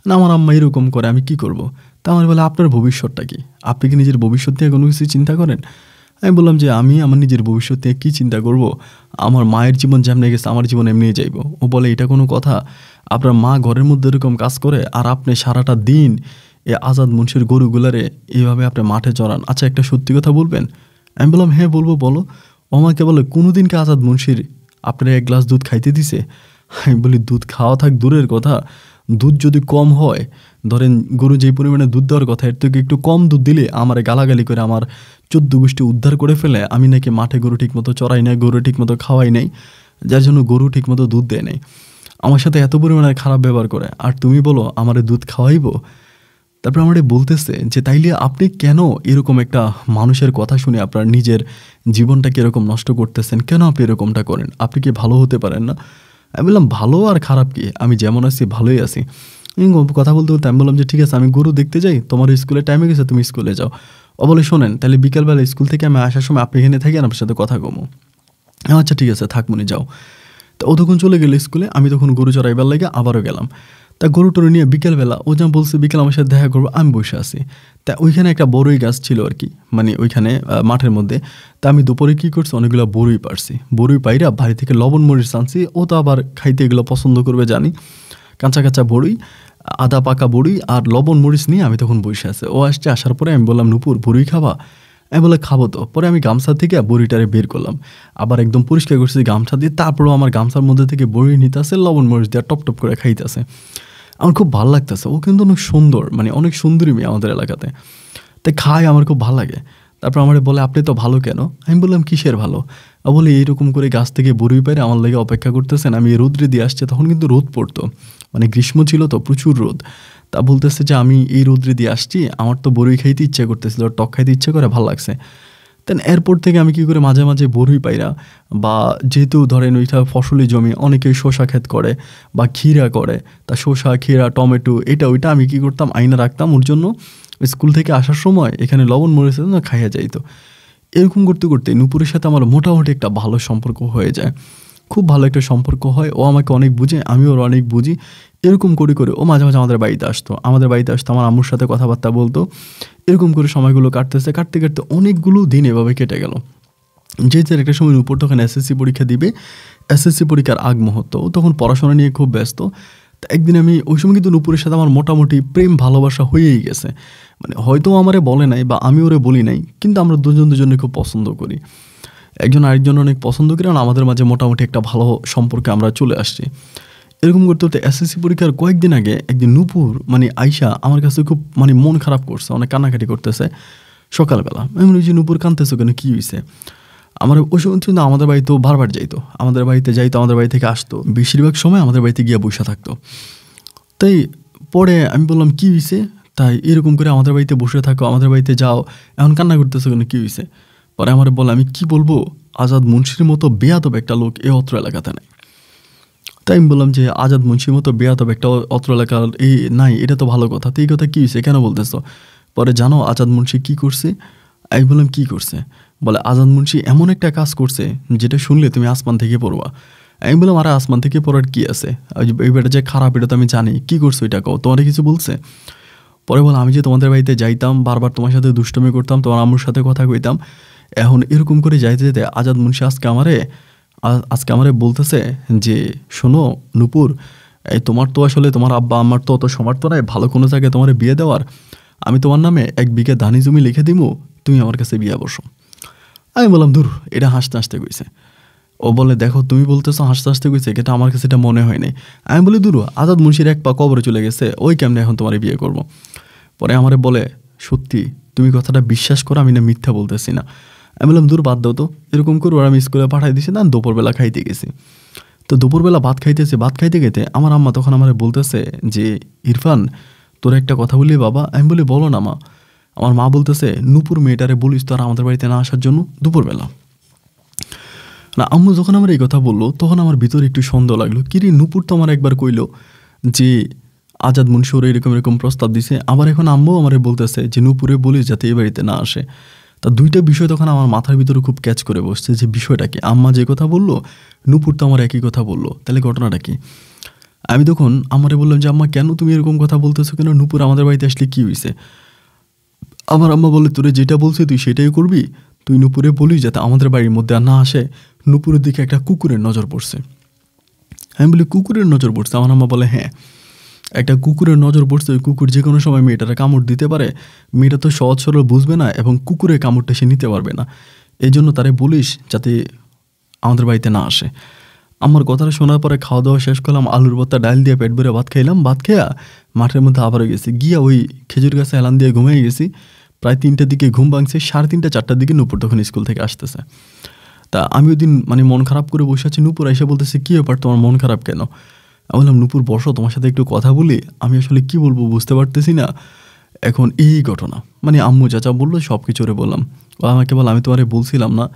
না আমার আম্মা এরকম করে, আমি কি করব। তা আমার বলে আপনার ভবিষ্যৎটা কি, আপনি কি নিজের ভবিষ্যৎ নিয়ে কোনো কিছু চিন্তা করেন। আমি বললাম যে আমি আমার নিজের ভবিষ্যৎ নিয়ে কী চিন্তা করব, আমার মায়ের জীবন যেমনি গেছে আমার জীবন এমনি যাইব। ও বলে এটা কোনো কথা, আপনার মা ঘরের মধ্যে এরকম কাজ করে আর আপনি সারাটা দিন এ আজাদ মুন্সির গরুগুলারে এইভাবে আপনি মাঠে চড়ান, আচ্ছা একটা সত্যি কথা বলবেন। আমি বললাম হ্যাঁ বলবো, বলো। ও আমাকে বলে কোনো দিনকে আজাদ মুন্সির আপনার 1 গ্লাস দুধ খাইতে দিছে। আমি বলি দুধ খাওয়া থাক দূরের কথা, দুধ যদি কম হয়, ধরেন গরু যেই পরিমাণে দুধ দেওয়ার কথা এর থেকে একটু কম দুধ দিলে আমারে গালাগালি করে আমার 14 গোষ্ঠী উদ্ধার করে ফেলে। আমি নাকি মাঠে গরু ঠিকমতো চড়াই নাই, গরু ঠিকমতো খাওয়াই নাই, যার জন্য গরু ঠিকমতো দুধ দেয় নাই। আমার সাথে এত পরিমাণে খারাপ ব্যবহার করে, আর তুমি বলো আমারে দুধ খাওয়াইবো? তারপর আমারে বলতেছে যে তাইলে আপনি কেন এরকম একটা মানুষের কথা শুনে আপনার নিজের জীবনটাকে এরকম নষ্ট করতেছেন? কেন আপনি এরকমটা করেন? আপনি কি ভালো হতে পারেন না? আমি বললাম ভালো আর খারাপ কি, আমি যেমন আছি ভালোই আছি। কথা বলতে বলতে আমি বললাম যে ঠিক আছে, আমি গরু দেখতে যাই, তোমার স্কুলে টাইমে গেছে, তুমি স্কুলে যাও। ও বলে শোনেন, তাহলে বিকালবেলা স্কুল থেকে আমি আসার সময় আপনি এখানে থাকি, আপনার সাথে কথা কমো। আচ্ছা ঠিক আছে, থাকমনি, যাও। তো ও তখন চলে গেল স্কুলে, আমি তখন গরু চড়াইবার লাগে আবারও গেলাম। তা গরু টরু নিয়ে বিকেলবেলা ও যা বলছে বিকেল আমার সাথে দেখা করবো, আমি বসে আছি। তা ওইখানে একটা বড়ই গাছ ছিল আর কি, মানে ওইখানে মাঠের মধ্যে। তা আমি দুপুরে কী করছি, অনেকগুলো বড়ই পারছি। বড়ই পাইরা বাড়ি থেকে লবণ মরিচ আনছি। ও তো আবার খাইতে এগুলো পছন্দ করবে জানি। কাঁচা কাঁচা বড়ই, আদা পাকা বড়ি আর লবণ মরিচ নিয়ে আমি তখন বসে আছি। ও আসছে, আসার পরে আমি বললাম নূপুর বড়ি খাবা? আমি বলে খাবো তো। পরে আমি গামছা থেকে বড়িটারে বের করলাম, আবার একদম পরিষ্কার করছি গামছা দিয়ে। তারপরেও আমার গামছার মধ্যে থেকে বড়ি নিতে আসে, লবণ মরিচ দিয়ে টপ টপ করে খাইতেছে। আমার খুব ভালো লাগতেছে। ও কিন্তু অনেক সুন্দর, মানে অনেক সুন্দরী মেয়ে আমাদের এলাকাতে। তাই খায়, আমার খুব ভালো লাগে। তারপর আমার বলে আপনি তো ভালো কেন? আমি বললাম কিসের ভালো? বলে এইরকম করে গাছ থেকে বড়ি পাইরে আমার লাগে অপেক্ষা করতেছেন। আমি রোদ্রে দিয়ে আসছে, তখন কিন্তু রোদ পড়তো, মানে গ্রীষ্ম ছিল তো, প্রচুর রোদ। তা বলতেছে যে আমি এই রোদ্রে দিয়ে আসছি, আমার তো বড়ি খাইতে ইচ্ছে করতেছিল, টক খাইতে ইচ্ছে করে, ভালো লাগছে। দেন এরপর থেকে আমি কী করে মাঝে মাঝে বড়ই পাইরা, বা যেহেতু ধরেন ওইটা ফসলি জমি, অনেকেই শসা ক্ষেত করে বা ক্ষীরা করে, তা শসা ক্ষীরা টমেটো এটা ওইটা আমি কী করতাম, আইনা রাখতাম ওর জন্য। স্কুল থেকে আসার সময় এখানে লবণ মরিচের জন্য খাইয়া যাইতো। এরকম করতে করতে নূপুরের সাথে আমার মোটামুটি একটা ভালো সম্পর্ক হয়ে যায়, খুব ভালো একটা সম্পর্ক হয়। ও আমাকে অনেক বুঝে, আমি ওর অনেক বুঝি। এরকম করে করে ও মাঝে মাঝে আমাদের বাড়িতে আসতো, আমার আম্মুর সাথে কথাবার্তা বলতো। এরকম করে সময়গুলো কাটতে কাটতে অনেকগুলো দিন এভাবে কেটে গেল। যেহেতু একটা সময় নূপুর তখন এসএসসি পরীক্ষা দিবে, এসএসসি পরীক্ষার আগ মুহূর্ত, ও তখন পড়াশোনা নিয়ে খুব ব্যস্ত। তা একদিন আমি ওই সময় কিন্তু নূপুরের সাথে আমার মোটামুটি প্রেম ভালোবাসা হয়েই গেছে। মানে হয়তো আমারে বলে নাই বা আমি ওরে বলি নাই, কিন্তু আমরা দুজনে খুব পছন্দ করি, একজন আরেকজন অনেক পছন্দ করি, আর আমাদের মাঝে মোটামুটি একটা ভালো সম্পর্কে আমরা চলে আসছি। এরকম করতে করতে এসএসসি পরীক্ষার কয়েকদিন আগে একদিন নূপুর মানে আয়শা আমার কাছে খুব মানে মন খারাপ করছে, অনেক কান্নাকাটি করতেছে সকালবেলা। আমি বলি যে নূপুর কাঁদতেছো কেন, কী হয়েছে? আমার ওই সময় কিন্তু আমাদের বাড়িতেও বারবার যাইতো, আমাদের বাড়িতে আমাদের বাড়ি থেকে আসতো, বেশিরভাগ সময় আমাদের বাড়িতে গিয়ে বসে থাকতো। তাই পরে আমি বললাম কী হয়েছে? তাই এরকম করে আমাদের বাড়িতে বসে থাকো, আমাদের বাড়িতে যাও, এখন কান্না করতেছো কেন, কী হয়েছে? পরে আমার বলে আমি কি বলবো, আজাদ মুন্সির মতো বেয়াদব একটা লোক এ অত্র এলাকাতে নাই। তাই আমি বললাম যে আজাদ মুন্সির মতো বেয়াদব একটা অত্র এলাকার এই নাই, এটা তো ভালো কথা, তো এই কথা কী হয়েছে, কেন বলতেছো? পরে জানো আজাদ মুন্সি কী করছে? আমি বললাম কী করছে? বলে আজাদ মুন্সি এমন একটা কাজ করছে যেটা শুনলে তুমি আসমান থেকে পড়বা। আমি বললাম আরে আসমান থেকে পড়ার কী আছে, এই বেটা যে খারাপ এটা তো আমি জানি, কী করছো এটা কও, তোমার কিছু বলছে? পরে বলে আমি যে তোমাদের বাড়িতে যাইতাম, বারবার তোমার সাথে দুষ্টমি করতাম, তোমার আম্মুর সাথে কথা কইতাম, এখন এরকম করে যাইতে যেতে আজাদ মুন্সি আজকে আমারে বলতেছে যে শোনো নূপুর, এই তোমার তো আসলে তোমার আব্বা আমার তো অত সমর্থ নাই ভালো কোনো জায়গায় তোমার বিয়ে দেওয়ার, আমি তোমার নামে 1 বিঘা ধানি জমি লিখে দিব, তুমি আমার কাছে বিয়ে বসো। আমি বললাম দূর, এটা হাসতে হাসতে কইছে। ও বলে দেখো তুমি বলতেছো হাসতে হাসতে কইছে, এটা আমার কাছে এটা মনে হয় নাই। আমি বলি দূর, আজাদ মুন্সির 1 পা কবরে চলে গেছে, ওই কেমনে এখন তোমার বিয়ে করব? পরে আমারে বলে সত্যি তুমি কথাটা বিশ্বাস করো, আমি না মিথ্যা বলতেছি না। আমি বললাম দূর বাদ দাও তো, এরকম করে ওরা আমি স্কুলে পাঠাই দিছি না, দুপুরবেলা খাইতে গেছি। তো দুপুরবেলা ভাত খাইতে গেতে আমার আম্মা তখন আমার বলতেছে যে ইরফান তোর একটা কথা বলি বাবা। আমি বলি বলো না মা। আমার মা বলতেছে নূপুর মেয়েটারে বলিস তো আর আমাদের বাড়িতে না আসার জন্য দুপুরবেলা। না আম্মু যখন আমার এই কথা বললো তখন আমার ভিতরে একটু সন্দেহ লাগলো, কিরে নূপুর তো আমার একবার কইলো যে আজাদ মুন্সি ওর এরকম প্রস্তাব দিছে, আবার এখন আম্মু আমারে বলতেছে যে নূপুরে বলিস যাতে এই বাড়িতে না আসে। তা দুইটা বিষয় তখন আমার মাথার ভিতরে খুব ক্যাচ করে বসছে যে বিষয়টা কি, আম্মা যে কথা বললো নূপুর তো আমার একই কথা বললো, তাহলে ঘটনাটা কি? আমি তখন আমারে বললাম যে আম্মা কেন তুমি এরকম কথা বলতেছো কেন, নূপুর আমাদের বাড়িতে আসলে কী হয়েছে? আমার আম্মা বলে তোরে যেটা বলছে তুই সেটাই করবি, তুই নূপুরে বলিস যাতে আমাদের বাড়ির মধ্যে আর না আসে। নূপুরের দিকে একটা কুকুরের নজর পড়ছে। আমি বলি কুকুরের নজর পড়ছে? আমার আম্মা বলে হ্যাঁ, একটা কুকুরের নজর পড়ছে, ওই কুকুর যে কোনো সময় মেয়েটারা কামড় দিতে পারে, মেয়েটা তো সহজ সরল বুঝবে না এবং কুকুরের কামড়টা সে নিতে পারবে না, এই জন্য তারে বলিস যাতে আমাদের বাড়িতে না আসে। আমার কথাটা শোনার পরে খাওয়া দাওয়া শেষ করলাম, আলুর ভর্তা ডাল দিয়ে পেট ভরে ভাত খাইলাম, ভাত খেয়া মাঠের মধ্যে আবারও গেছি, গিয়া ওই খেজুর গাছে হেলান দিয়ে ঘুমিয়ে গেছি। প্রায় 3টার দিকে ঘুম ভাঙছে, 3:30 4টার দিকে নূপুর তখন স্কুল থেকে আসতেছে। তা আমি ওই দিন মানে মন খারাপ করে বসে আছি, নূপুর এসে বলতেছে কী ব্যাপার তোমার মন খারাপ কেন? আমি বললাম নূপুর বসো, তোমার সাথে একটু কথা বলি, আমি আসলে কি বলবো বুঝতে পারতেছি না। এখন এই ঘটনা মানে আম্মু চাচা বললো, সব কিছু ওরে বললাম। ও আমাকে বল আমি তোমারে বলছিলাম না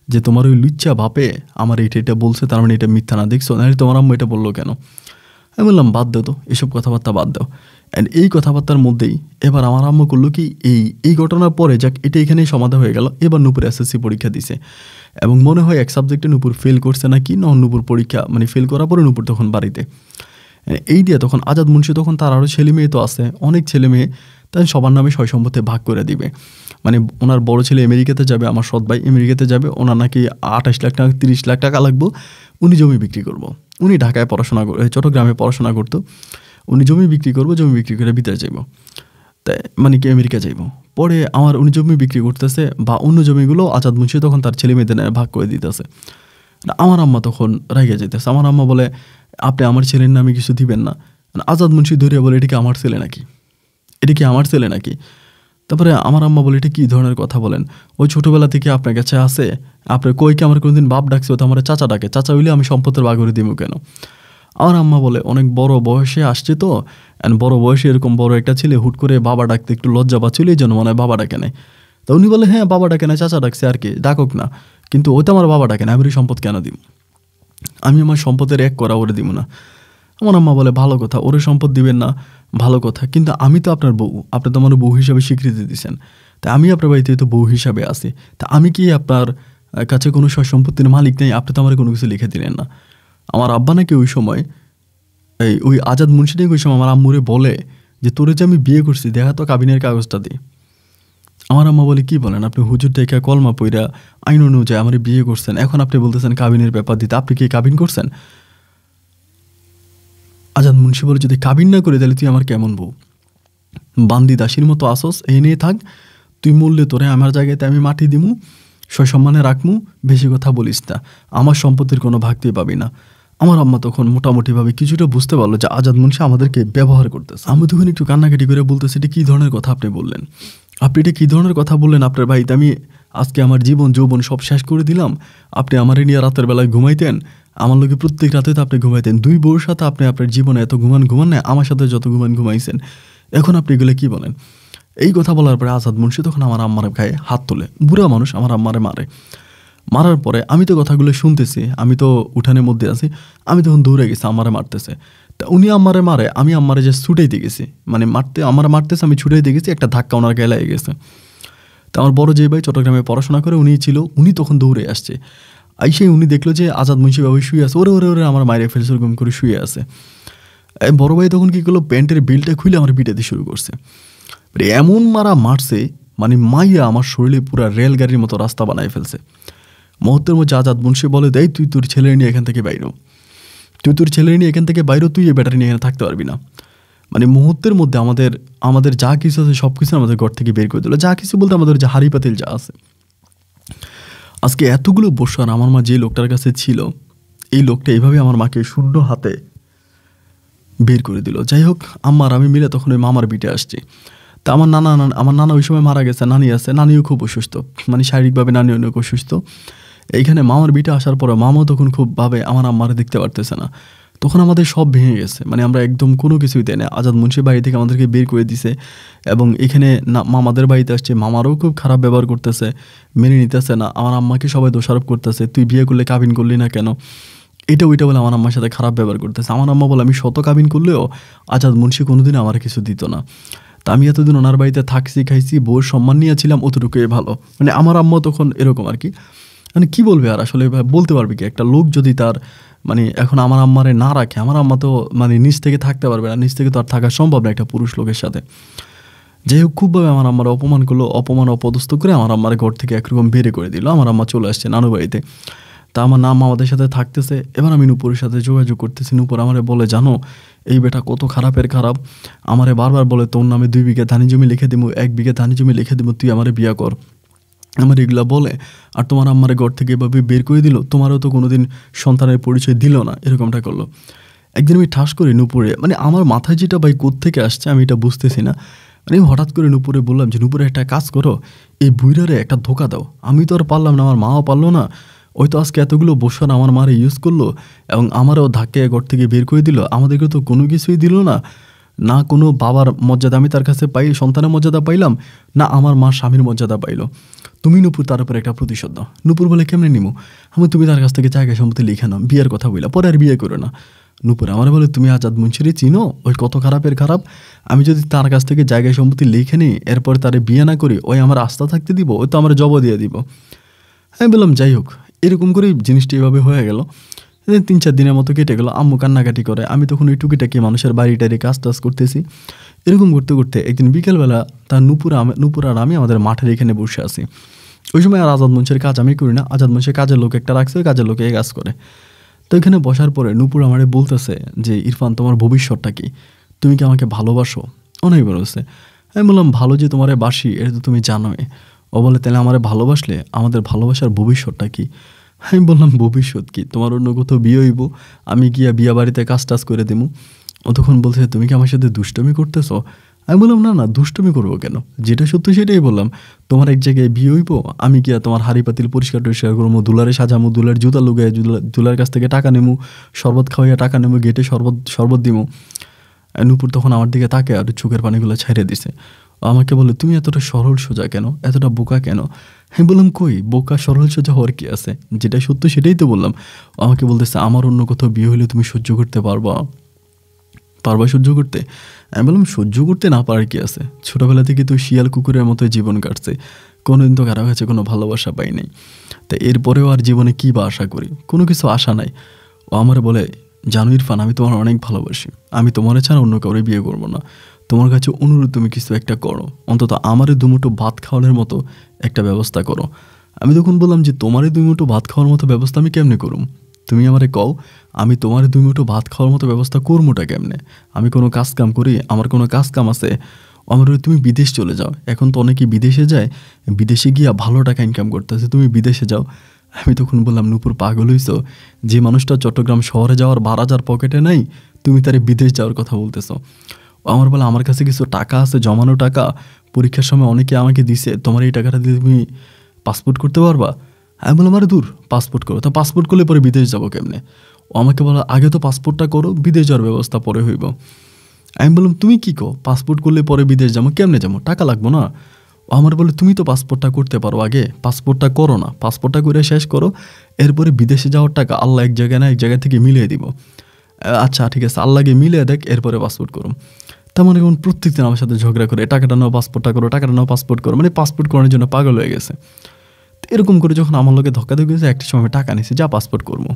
যে তোমার ওই লুচ্চা বাপে আমার এটা বলছে, তার মানে এটা মিথ্যা না, দেখছো না তোমার আম্মু এটা বললো কেন? আমি বললাম বাদ দাও তো, এসব কথাবার্তা বাদ দাও। অ্যান্ড এই কথাবার্তার মধ্যেই এবার আমার আম্মু করলো কি, এই ঘটনার পরে যাক এটা এখানেই সমাধান হয়ে গেল। এবার নূপুর এসএসসি পরীক্ষা দিছে এবং মনে হয় এক সাবজেক্টে নূপুর ফেল করছে নাকি, নূপুর পরীক্ষা মানে ফেল করার পরে নূপুর তখন বাড়িতে। এই দিয়ে তখন আজাদ মুন্সি তখন তার আরও ছেলে মেয়ে তো আছে, অনেক ছেলে মেয়ে, তাই সবার নামে সয় সম্পত্তি ভাগ করে দিবে। মানে ওনার বড় ছেলে আমেরিকাতে যাবে, আমার সৎ ভাই আমেরিকাতে যাবে, ওনার নাকি 28 লাখ টাকা 30 লাখ টাকা লাগবে, উনি জমি বিক্রি করবো। উনি ঢাকায় পড়াশোনা চট্টগ্রামে পড়াশোনা করতো, উনি জমি বিক্রি করবো, জমি বিক্রি করে বিদেশ যাইব, তাই মানে কি আমেরিকা যাইব। পরে উনি জমি বিক্রি করতেছে বা অন্য জমিগুলো আজাদ মুন্সি তখন তার ছেলে মেয়েদের ভাগ করে দিতেছে। আমার আম্মা তখন রেগে যেতেছে, আমার আম্মা বলে আপনি আমার ছেলের নামে কিছু দিবেন না। আজাদ মুন্সি ধরিয়া বলে এটা কি আমার ছেলে নাকি, এটা কি আমার ছেলে নাকি? তারপরে আমার আম্মা বলে এটা কী ধরনের কথা বলেন, ওই ছোটোবেলা থেকে আপনার কাছে আসে, আপনার কইকে আমার কোনোদিন বাপ ডাকছে, ও তো আমার চাচা ডাকে, চাচা হইলে আমি সম্পত্তির ভাগ করে দিব কেন? আমার আম্মা বলে অনেক বড় বয়সে আসছে তো, বড় বয়সে এরকম বড় একটা ছেলে হুট করে বাবা ডাকতে একটু লজ্জা পাচ্ছিল, এই জন্য মনে হয় বাবা ডাকে নাই। তো উনি বলে হ্যাঁ বাবা ডাকে না, চাচা ডাকছে আর কি, ডাকুক না, কিন্তু ওই তো আমার বাবা ডাকে না, আমি সম্পদ কেন দিব? আমি আমার সম্পদের 1 করা ওরে দিব না। আমার আম্মা বলে ভালো কথা, ওরে সম্পদ দিবেন না, ভালো কথা, কিন্তু আমি তো আপনার বউ, আপনি তো আমার বউ হিসাবে স্বীকৃতি দিয়েছেন, তাই আমি আপনার বাড়িতে তো বউ হিসাবে আছি, তা আমি কি আপনার কাছে কোনো সয় সম্পত্তির মালিক নেই? আপনি তো আমার কোনো কিছু লিখে দিলেন না। আমার আব্বা নাকি ওই সময় ওই আজাদ মুন্সি নাকি ওই সময় আমার আম্মুরে বলে যে তোরে যে আমি বিয়ে করছি দেখা তো কাবিনের কাগজটা দিই। আমার আম্মা বলে কি বলেন আপনি, হুজুর দেখে কলমা পইরা আইন অনুযায়ী আমার বিয়ে করছেন, এখন আপনি বলতেছেন কাবিনের ব্যাপার দিতে, আপনি কি কাবিন করছেন? আজাদ মুন্সি বলে যদি কাবিন না করে তাহলে তুই আমার কেমন বউ, বান্দি দাসির মতো আসস, এই নিয়ে থাক, তুই মূল্যে তোরে আমার জায়গাতে আমি মাটি দিমু, সসম্মানে রাখমু, বেশি কথা বলিস না, আমার সম্পত্তির কোনো ভাগ তুই পাবি না। আমার আম্মা তখন মোটামুটিভাবে কিছুটা বুঝতে পারলো যে আজাদ মুন্সি আমাদেরকে ব্যবহার করতেছে। আমি তখন একটু কান্নাকাটি করে বলতেছি এটা কী ধরনের কথা আপনি বললেন, আপনি এটা কী ধরনের কথা বললেন, আপনার বাড়িতে আমি আজকে আমার জীবন যৌবন সব শেষ করে দিলাম, আপনি আমার নিয়ে রাতের বেলায় ঘুমাইতেন, আমার লোকে প্রত্যেক রাতে তো আপনি ঘুমাইতেন, 2 বউর সাথে আপনি আপনার জীবনে এত ঘুমান না, আমার সাথে যত ঘুমাইছেন, এখন আপনি এগুলো কী বলেন? এই কথা বলার পরে আজাদ মুন্সি তখন আমার আম্মার গায়ে হাত তোলে, বুড়া মানুষ আমার আম্মারে মারার পরে আমি তো কথাগুলো শুনতেছি, আমি তো উঠানের মধ্যে আছি, আমি তখন দৌড়ে গেছি, আমারে মারতেছে। তা উনি আমারে মারে, আমি আম্মারে যে ছুটাইতে গেছি, মানে আমার মারতেছে, আমি ছুটাইতে গেছি, একটা ধাক্কা ওনার গায়ে লেগে গেছে। তা আমার বড় যে ভাই চট্টগ্রামে পড়াশোনা করে উনিই ছিল, উনি তখন দৌড়ে আসছে, আইসে উনি দেখলো যে আজাদ মুন্সি বাবু শুয়ে আছে, ওরে আমার মায়ের ফেলছে ওরকম করে শুয়ে আছে। বড় ভাই তখন কী করলো, প্যান্টের বেল্টটা খুলে আমার পিটাতে শুরু করছে, এমন মারছে মানে মাইয়া আমার শরীরে পুরা রেলগাড়ির মতো রাস্তা বানায় ফেলছে। মুহূর্তের মধ্যে আজাদ মুন্সি বলে দেয় তুই তোর ছেলে নিয়ে এখান থেকে বাইরো, তুই এই ব্যাটারি নিয়ে এখানে থাকতে পারবি না। মানে মুহূর্তের মধ্যে আমাদের যা কিছু আছে সব কিছু আমাদের ঘর থেকে বের করে দিল, যা কিছু বলতে আমাদের যে হাড়ি পাতিল যা আছে। আজকে এতগুলো বছর আমার মা যে লোকটার কাছে ছিল, এই লোকটা এইভাবে আমার মাকে শূন্য হাতে বের করে দিল। যাই হোক, আমি মিলে তখন ওই মামার বিটে আসছি। তা আমার নানা ওই সময় মারা গেছে, নানি আছে, নানিও খুব অসুস্থ, মানে শারীরিকভাবে নানি অনেক অসুস্থ। এইখানে মামার বিটে আসার পরে মামাও তখন খুব ভাবে আমার আম্মারে দেখতে পারতেছে না, তখন আমাদের সব ভেঙে গেছে, মানে আমরা একদম কোনো কিছুই দেয় না। আজাদ মুন্সি বাড়ি থেকে আমাদেরকে বের করে দিছে এবং এখানে মামাদের বাড়িতে আসছে, মামারও খুব খারাপ ব্যবহার করতেছে, মেনে নিতেছে না, আমার আম্মাকে সবাই দোষারোপ করতেছে, তুই বিয়ে করলে কাবিন করলি না কেন, এটা ওইটা বলে আমার আম্মার সাথে খারাপ ব্যবহার করতেছে। আমার আম্মা বলে আমি শত কাবিন করলেও আজাদ মুন্সি কোনোদিন আমার কিছু দিত না, তা আমি এতদিন ওনার বাড়িতে থাকছি, খাইছি, বউর সম্মান নিয়েছিলাম, অতটুকুই ভালো। মানে আমার আম্মা তখন এরকম আর কি, মানে কী বলবে আর আসলে বলতে পারবে কি, একটা লোক যদি তার মানে এখন আমার আম্মারে না রাখে, আমার আম্মা তো মানে নিজ থেকে থাকতে পারবে না, নিজ থেকে তো আর থাকা সম্ভব না একটা পুরুষ লোকের সাথে। যাই হোক, খুবভাবে আমার আম্মার অপমান করলো, অপদস্থ করে আমার আম্মার ঘর থেকে একরকম বেরে করে দিল। আমার আম্মা চলে আসছে নানু বাড়িতে, তা আমার নাম আমাদের সাথে থাকতেছে। এবার আমি নূপুরের সাথে যোগাযোগ করতেছি, নূপুর আমারে বলে জানো এই বেটা কত খারাপের খারাপ, আমারে বারবার বলে তোর নামে 2 বিঘা ধানি জমি লিখে দিব, 1 বিঘা ধানি জমি লিখে দিব, তুই আমারে বিয়া কর, আমার এগুলা বলে। আর তোমার আম্মারে ঘর থেকে এভাবে বের করে দিল, তোমারও তো কোনোদিন সন্তানের পরিচয় দিল না, এরকমটা করলো। একদিন আমি ঠাস করে নুপুরে, মানে আমার মাথায় যেটা ভাই কোত্থেকে আসছে আমি এটা বুঝতেছি না, মানে আমি হঠাৎ করে নুপুরে বললাম যে নুপুরে একটা কাজ করো, এই বুইরারে একটা ধোকা দাও। আমি তো আর পারলাম না, আমার মাও পারলো না। ওই তো আজকে এতগুলো বছর আমার মারে ইউজ করলো এবং আমারও ধাক্কে ঘর থেকে বের করে দিল, আমাদেরকে তো কোনো কিছুই দিল না। না কোনো বাবার মর্যাদা আমি তার কাছে পাই, সন্তানের মর্যাদা পাইলাম, না আমার মা স্বামীর মর্যাদা পাইলো। তুমি নূপুর তার উপর একটা প্রতিশোধ দাও। নূপুর বলে কেমনে নিমো? আমি তুমি তার কাছ থেকে জায়গা সম্পত্তি লিখে নাও, বিয়ের কথা বললা, পরে আর বিয়ে করো না। নূপুর আমার বলে তুমি আজাদ মুন্সিরে চিনো? ওই কত খারাপের খারাপ। আমি যদি তার কাছ থেকে জায়গা সম্পত্তি লিখে নিই, এরপরে তারে বিয়ে না করি, ওই আমার আস্থা থাকতে দিব? ওই তো আমার জব দিয়ে দিব। আমি বললাম যাই হোক, এরকম করেই জিনিসটা এভাবে হয়ে গেল। 3-4 দিনের মতো কেটে গেল। আম্মু কান্নাকাটি করে, আমি তখন ওই টুকিটাকি মানুষের বাড়ি টাড়ি কাজ টাজ করতেছি। এরকম করতে করতে একদিন বিকেলবেলা তার নূপুর আর আমি আমাদের মাঠের এখানে বসে আছি। ওই সময় আর আজাদ মঞ্চের কাজ আমি করি না, আজাদ মঞ্চের কাজের লোক একটা রাখছে, ওই কাজের লোকে কাজ করে। তো এখানে বসার পরে নূপুর আমারে বলতেছে যে ইরফান, তোমার ভবিষ্যৎটা কি? তুমি কি আমাকে ভালোবাসো? অনেক বলছে। আমি বললাম ভালো যে তোমারে বাসি এটা তো তুমি জানোই। ও বলে তাহলে আমারে ভালোবাসলে আমাদের ভালোবাসার ভবিষ্যৎটা কি? আমি বললাম ভবিষ্যৎ কি? তোমার অন্য কোথাও বিয়ে হইব, আমি গিয়া বিয়া বাড়িতে কাজ টাজ করে দেবো। ও তখন বলছে তুমি কি আমার সাথে দুষ্টমি করতেছো? আমি বললাম না না, দুষ্টমি করবো কেন, যেটা সত্য সেটাই বললাম। তোমার এক জায়গায় বিয়ে হইব, আমি গিয়া তোমার হাড়ি পাতিল পরিষ্কার টরিষ্কার করবো, দুলারে সাজামো, দুলার জুতা লুগাই, দুলার কাছ থেকে টাকা নেবো, শরবত খাওয়াইয়া টাকা নেবো, গেটে শরবত দিব। নূপুর তখন আমার দিকে তাকে আর চোখের পানিগুলো ছেড়ে দিছে। আমাকে বলে তুমি এতটা সরল সোজা কেন, এতটা বোকা কেন? আমি বললাম কই বোকা সরল সোজা হওয়ার কি আছে, যেটা সত্য সেটাই তো বললাম। আমাকে বলতেছে আমার অন্য কোথাও বিয়ে হলে তুমি সহ্য করতে পারবা সহ্য করতে? আমি বললাম সহ্য করতে না পারার কি আছে, ছোটোবেলা থেকে তো শিয়াল কুকুরের মতো জীবন কাটছে, কোনোদিন তো কারো কাছে কোনো ভালোবাসা পাই নাই। তা এরপরেও আর জীবনে কী বা আশা করি, কোনো কিছু আশা নাই। ও আমার বলে জানো ইরফান, আমি তোমার অনেক ভালোবাসি, আমি তোমার ছাড়া অন্য কাউরে বিয়ে করবো না। তোমার কাছে অনুরোধ তুমি কিছু একটা করো, অন্তত আমারে দুমুঠো ভাত খাওয়ানোর মতো একটা ব্যবস্থা করো। আমি তখন বললাম যে তোমারে 2 মুঠো ভাত খাওয়ার মতো ব্যবস্থা আমি কেমনে করুম? তুমি আমারে কও, আমি তোমার 2 মুঠো ভাত খাওয়ার মতো ব্যবস্থা করবোটা কেমনে? আমি কোনো কাজ কাম করি? আমার কোনো কাজ কাম আছে? আমার তুমি বিদেশ চলে যাও, এখন তো অনেকেই বিদেশে যায়, বিদেশে গিয়া ভালো টাকা ইনকাম করতেছে, তুমি বিদেশে যাও। আমি তখন বললাম নূপুর পাগল হইছো? যে মানুষটা চট্টগ্রাম শহরে যাওয়ার ভাড়া যার পকেটে নাই, তুমি তারে বিদেশ যাওয়ার কথা বলতেছো? আমার বলে আমার কাছে কিছু টাকা আছে, জমানো টাকা, পরীক্ষার সময় অনেকে আমাকে দিছে, তোমার এই টাকাটা দিয়ে তুমি পাসপোর্ট করতে পারবা? আমি বললাম আরে দূর, পাসপোর্ট করো। তা পাসপোর্ট করলে পরে বিদেশ যাবো কেমনে? ও আমাকে বলো আগে তো পাসপোর্টটা করো, বিদেশ যাওয়ার ব্যবস্থা পরে হইব। আমি বললাম তুমি কী কো, পাসপোর্ট করলে পরে বিদেশ যাবো কেমনে, যাবো টাকা লাগবো না? ও আমার বলে তুমি তো পাসপোর্টটা করতে পারো, আগে পাসপোর্টটা করো না, পাসপোর্টটা করে শেষ করো, এরপরে বিদেশে যাওয়ার টাকা আল্লাহ এক জায়গায় না এক জায়গা থেকে মিলিয়ে দিব। আচ্ছা ঠিক আছে, আল্লাহকে মিলিয়ে দেখ, এরপরে পাসপোর্ট করো। তার মানে এখন প্রত্যেকদিন আমার সাথে ঝগড়া করে টাকাটা নাও, পাসপোর্টটা করো, টাকাটা নাও, পাসপোর্ট করো, মানে পাসপোর্ট করানোর জন্য পাগল হয়ে গেছে। এরকম করে যখন আমার লোকে ধক্কা দিয়ে গেছে, একটা সময় আমি টাকা নিয়েছি, যা পাসপোর্ট করবো।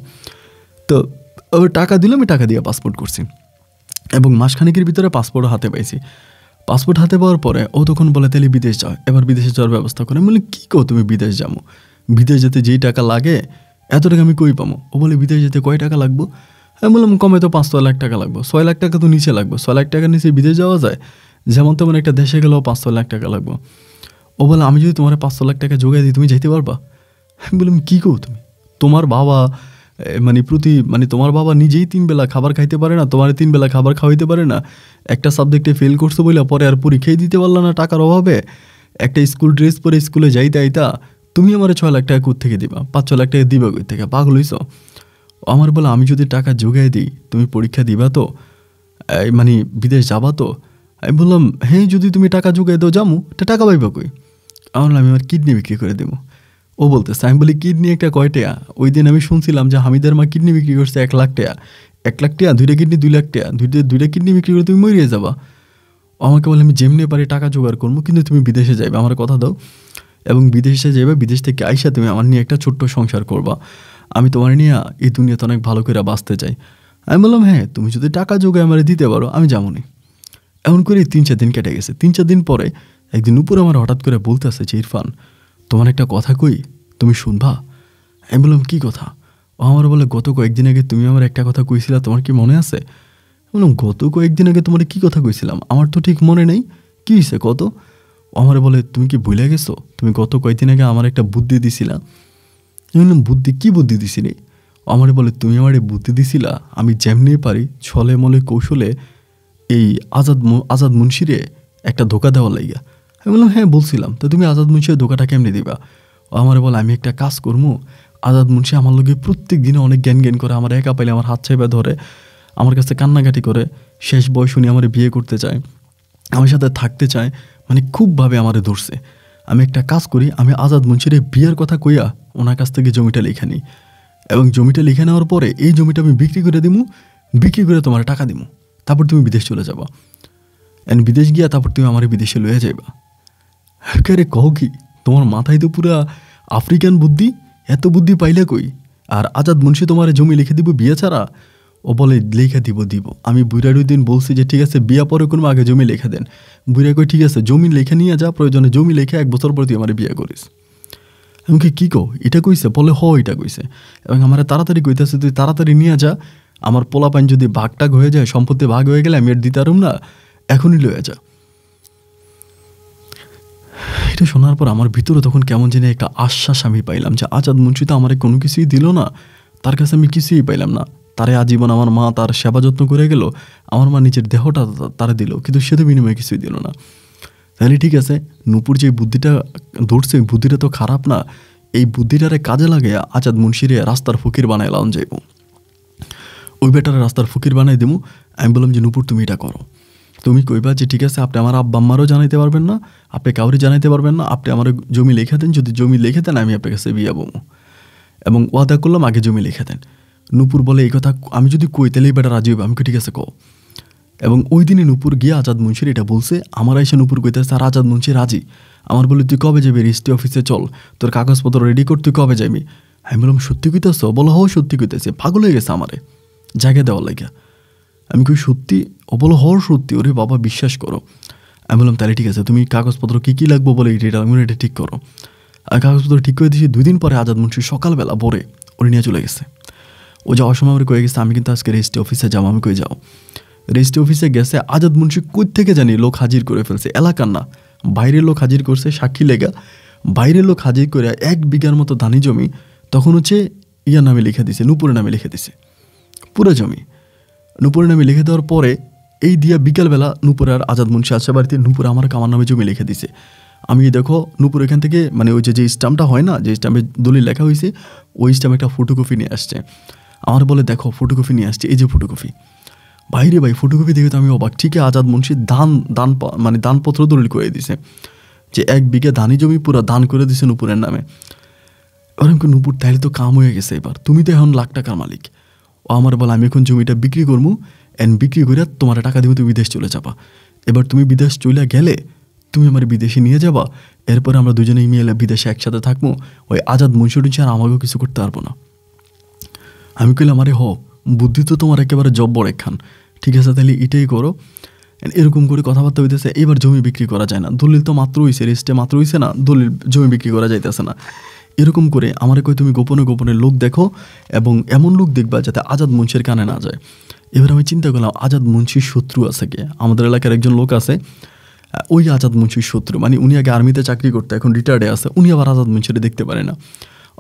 তো টাকা দিলাম, আমি টাকা দিয়ে পাসপোর্ট করছি এবং মাসখানেকের ভিতরে পাসপোর্ট হাতে পাইছি। পাসপোর্ট হাতে পাওয়ার পরে ও তখন বলে তাহলে বিদেশ যাও, এবার বিদেশে যাওয়ার ব্যবস্থা করে। আমি বলি কী কো তুমি বিদেশ যাবো? বিদেশ যেতে যেই টাকা লাগে এত টাকা আমি কই পাবো? ও বলে বিদেশ যেতে কয় টাকা লাগবো? আমি বললাম কমে তো 5-6 লাখ টাকা লাগবে, 6 লাখ টাকা তো নিচে লাগবে, 6 লাখ টাকার নিচে বিদেশ যাওয়া যায়? যেমন তেমন একটা দেশে গেলেও 5-6 লাখ টাকা লাগবে। ও বলে আমি যদি তোমার 5-6 লাখ টাকা জোগাই দিই তুমি যেতে পারবা? আমি বললাম কী কো তুমি, তোমার বাবা তোমার বাবা নিজেই 3 বেলা খাবার খাইতে পারে না, তোমার 3 বেলা খাবার খাওয়াইতে পারে না, একটা সাবজেক্টে ফেল করছো বলে পরে আর পরীক্ষাই দিতে পারলা না টাকার অভাবে, একটা স্কুল ড্রেস পরে স্কুলে যাইতে আইতা, তুমি আমার 6 লাখ টাকা কোত্থেকে দিবা? 5-6 লাখ টাকা দিবা কই থেকে, পাগল হইছ? আমার বলে আমি যদি টাকা জোগাই দিই তুমি পরীক্ষা দিবা তো, বিদেশ যাবা তো? আমি বললাম হ্যাঁ, যদি তুমি টাকা জোগাই দাও যামু, টাকা পাইবা কই? আমি আমার কিডনি বিক্রি করে দেবো। ও বলতেছে, আমি বলি কিডনি একটা কয় টাকা? ওই দিন আমি শুনছিলাম যে হামিদের মা কিডনি বিক্রি করছে 1 লাখ টাকা। 1 লাখ টাকা, 2টা কিডনি 2 লাখ টাকা, দুইটা কিডনি বিক্রি করে তুমি মরিয়ে যাবা। আমাকে বলে আমি যেমনি পারি টাকা জোগাড় করবো, কিন্তু তুমি বিদেশে যাইবে, আমার কথা দাও, এবং বিদেশে যাইবে, বিদেশ থেকে আইসা তুমি আমার নিয়ে একটা ছোট্ট সংসার করবা, আমি তোমার নিয়ে এই দুনিয়াতে অনেক ভালো করে বাঁচতে চাই। আমি বললাম হ্যাঁ, তুমি যদি টাকা জোগাড় আমার দিতে পারো আমি যাবনি। এমন করে 3-4 দিন কেটে গেছে। 3-4 দিন পরে একদিন উপরে আমার হঠাৎ করে বলতে আসে যে ইরফান, তোমার একটা কথা কই, তুমি শুনবা? আমি বললাম কী কথা? ও আমার বলে গত কয়েকদিন আগে তুমি আমার একটা কথা কইছিলা, তোমার কি মনে আছে? বললাম গত কয়েকদিন আগে তোমার কী কথা কইছিলাম, আমার তো ঠিক মনে নেই, কী হয়েছে কত? ও আমার বলে তুমি কি ভুলে গেছো, তুমি গত কয়েকদিন আগে আমার একটা বুদ্ধি দিছিলা। আমি বললাম বুদ্ধি, কী বুদ্ধি দিছিলি? ও আমারে বলে তুমি আমারে বুদ্ধি দিছিলা আমি যেমনি পারি ছলে মলে কৌশলে এই আজাদ মুন্সিরে একটা ধোকা দেওয়া লাইগা। আমি বললাম হ্যাঁ বলছিলাম, তো তুমি আজাদ মুন্সির ধোকাটা কেমনি দিবা? ও আমারে বলে আমি একটা কাজ করবো, আজাদ মুন্সি আমার লগে প্রত্যেক দিনে অনেক জ্ঞান করে, আমার একা পাইলে আমার হাত চাইবা ধরে, আমার কাছে কান্নাকাটি করে, শেষ বয়স উনি আমার বিয়ে করতে চায়, আমার সাথে থাকতে চায়, মানে খুবভাবে আমারে ধরছে। আমি একটা কাজ করি, আমি আজাদ মুন্সির বিয়ের কথা কইয়া ওনার কাছ থেকে জমিটা লিখে নিই, এবং জমিটা লিখে নেওয়ার পরে এই জমিটা আমি বিক্রি করে দিমু, বিক্রি করে তোমার টাকা দিমু, তারপর তুমি বিদেশ চলে যাবা, এন্ড বিদেশ গিয়া তারপর তুমি আমার বিদেশে লয়ে যাইবা। রে কও কি, তোমার মাথায় তো পুরা আফ্রিকান বুদ্ধি, এত বুদ্ধি পাইলে কই? আর আজাদ মুন্সি তোমার জমি লিখে দিব বিয়ে ছাড়া? ও বলে লিখে দিব। আমি বুড়ার ওই দিন বলছি যে ঠিক আছে বিয়া পরে করবো, আগে জমি লিখে দেন। বুড়া কই ঠিক আছে জমি লিখে নিয়ে যা, প্রয়োজনে জমি লিখে 1 বছর পর তুই আমার বিয়ে করিস। আমি কি কো এটা কইছে? বলে এটা কইছে, এবং আমার তাড়াতাড়ি কইতেছে তুই তাড়াতাড়ি নিয়ে যা, আমার পোলাপাইন যদি ভাগটাগ হয়ে যায়, সম্পত্তি ভাগ হয়ে গেলে আমি আর দিতে পারুম না, এখনই লয়ে যা। এটা শোনার পর আমার ভিতরে তখন কেমন জানি একটা আশ্বাস আমি পাইলাম যে আজাদ মুন্সি তো আমার কোনো কিছুই দিল না, তার কাছে আমি কিছুই পাইলাম না। তারে আজীবন আমার মা তার সেবা যত্ন করে গেল, আমার মা নিজের দেহটা তারা দিল, কিন্তু সে তো বিনিময়ে কিছুই দিল না। তাহলে ঠিক আছে, নূপুর যে বুদ্ধিটা ধরছে বুদ্ধিটা তো খারাপ না, এই বুদ্ধিটারে কাজে লাগে আজাদ মুন্সিরে রাস্তার ফকির বানায় লাউন যাইব, ওই বেটারে রাস্তার ফকির বানাই দেবো। আমি বললাম যে নূপুর তুমি এটা করো, তুমি কইবা যে ঠিক আছে আপনি আমার আব্বা আম্মারও জানাইতে পারবেন না, আপনি কাউরে জানাইতে পারবেন না, আপনি আমার জমি লিখে দেন, যদি জমি লিখে দেন আমি আপনার কাছে বিয়া বমু, এবং ওয়াদা করলাম আগে জমি লিখে দেন। নূপুর বলে এই কথা আমি যদি কই তাহলে এই বেটা রাজি হবে। আমি ঠিক আছে কও। এবং ওই দিনে নূপুর গিয়ে আজাদ মুন্সির এটা বলছে, আমার এসে নূপুর কইতেছে আর আজাদ মুন্সি রাজি। আমার বলে তুই কবে যাবি রেজিস্ট্রি অফিসে, চল তোর কাগজপত্র রেডি কর, তুই কবে যাবি? আমি বললাম সত্যি কইতেছ? বলো সত্যি কইতেছে, পাগল হয়ে গেছে আমারে জায়গা দেওয়ার লাগিয়া। আমি কই সত্যি? ও বলো সত্যি। ওরে বাবা বিশ্বাস করো। আমি বললাম তাহলে ঠিক আছে, তুমি কাগজপত্র কী লাগবো বলে এটা ঠিক করো। আর কাগজপত্র ঠিক করে দিয়েছি। 2 দিন পরে আজাদ মুন্সি সকালবেলা ভোরে ওরে নিয়ে চলে গেছে। ও যাওয়ার সময় আমার কয়ে গেছে আমি কিন্তু আজকে রেজিস্ট্রি অফিসে যাবো। আমি কই যাও? রেজিস্ট্রি অফিসে গেছে, আজাদ মুন্সি কই থেকে জানি লোক হাজির করে ফেলছে, এলাকার না বাইরের লোক হাজির করছে সাক্ষী লেগা। বাইরের লোক হাজির করে 1 বিঘার মতো ধানি জমি তখন হচ্ছে ইয়ার নামে লিখে দিছে, নূপুরের নামে লিখে দিছে পুরো জমি। নূপুরের নামে লিখে দেওয়ার পরে এই দিয়া বিকালবেলা নূপুরে আর আজাদ মুন্সি আসে বাড়িতে, নূপুর আমার নামে জমি লিখে দিছে। আমি দেখো নূপুর এখান থেকে মানে ওই যে স্ট্যাম্পটা হয় না, যে স্ট্যাম্পে দলিল লেখা হয়েছে, ওই স্ট্যাম্পে একটা ফটোকপি নিয়ে আসছে। আমার বলে দেখো ফটোকপি নিয়ে আসছে, এই যে ফটোকপি। বাইরে ভাই ফটোকপি দেখে তো আমি অবাক। ঠিকই আজাদ মুন্সি মানে দানপত্র দলিল করে দিছে যে 1 বিঘা ধানি জমি পুরো দান করে দিছে নূপুরের নামে। এবার আমি নূপুর তাইলে তো কাম হয়ে গেছে, এবার তুমি তো এখন লাখ টাকার মালিক। ও আমার বলে আমি এখন জমিটা বিক্রি করবো, এন্ড বিক্রি করে তোমার টাকা দিব, তুমি বিদেশ চলে যাবা। এবার তুমি বিদেশ চলে গেলে তুমি আমার বিদেশে নিয়ে যাবা, এরপরে আমরা দুজনেই মিলে বিদেশে একসাথে থাকবো, ওই আজাদ মুন্সি আর আমাকেও কিছু করতে পারবো না। আমি কইলাম আরে বুদ্ধি তো তোমার একেবারে জব্বর একখান, ঠিক আছে তাহলে এটাই করো। এরকম করে কথাবার্তা হইতেছে। এবার জমি বিক্রি করা যায় না, দলিল তো মাত্র হইছে, রেজিস্ট্রে মাত্র হইছে না, দলিল জমি বিক্রি করা যাইতেছে না। এরকম করে আমার কই তুমি গোপনে গোপনে লোক দেখো, এবং এমন লোক দেখবা যাতে আজাদ মুন্সির কানে না যায়। এবার আমি চিন্তা করলাম আজাদ মুন্সির শত্রু আছে কে? আমাদের এলাকার একজন লোক আছে, ওই আজাদ মুন্সির শত্রু, মানে উনি আগে আর্মিতে চাকরি করতে, এখন রিটায়ার্ডে আছে। উনি আবার আজাদ মুন্সিরে দেখতে পারে না।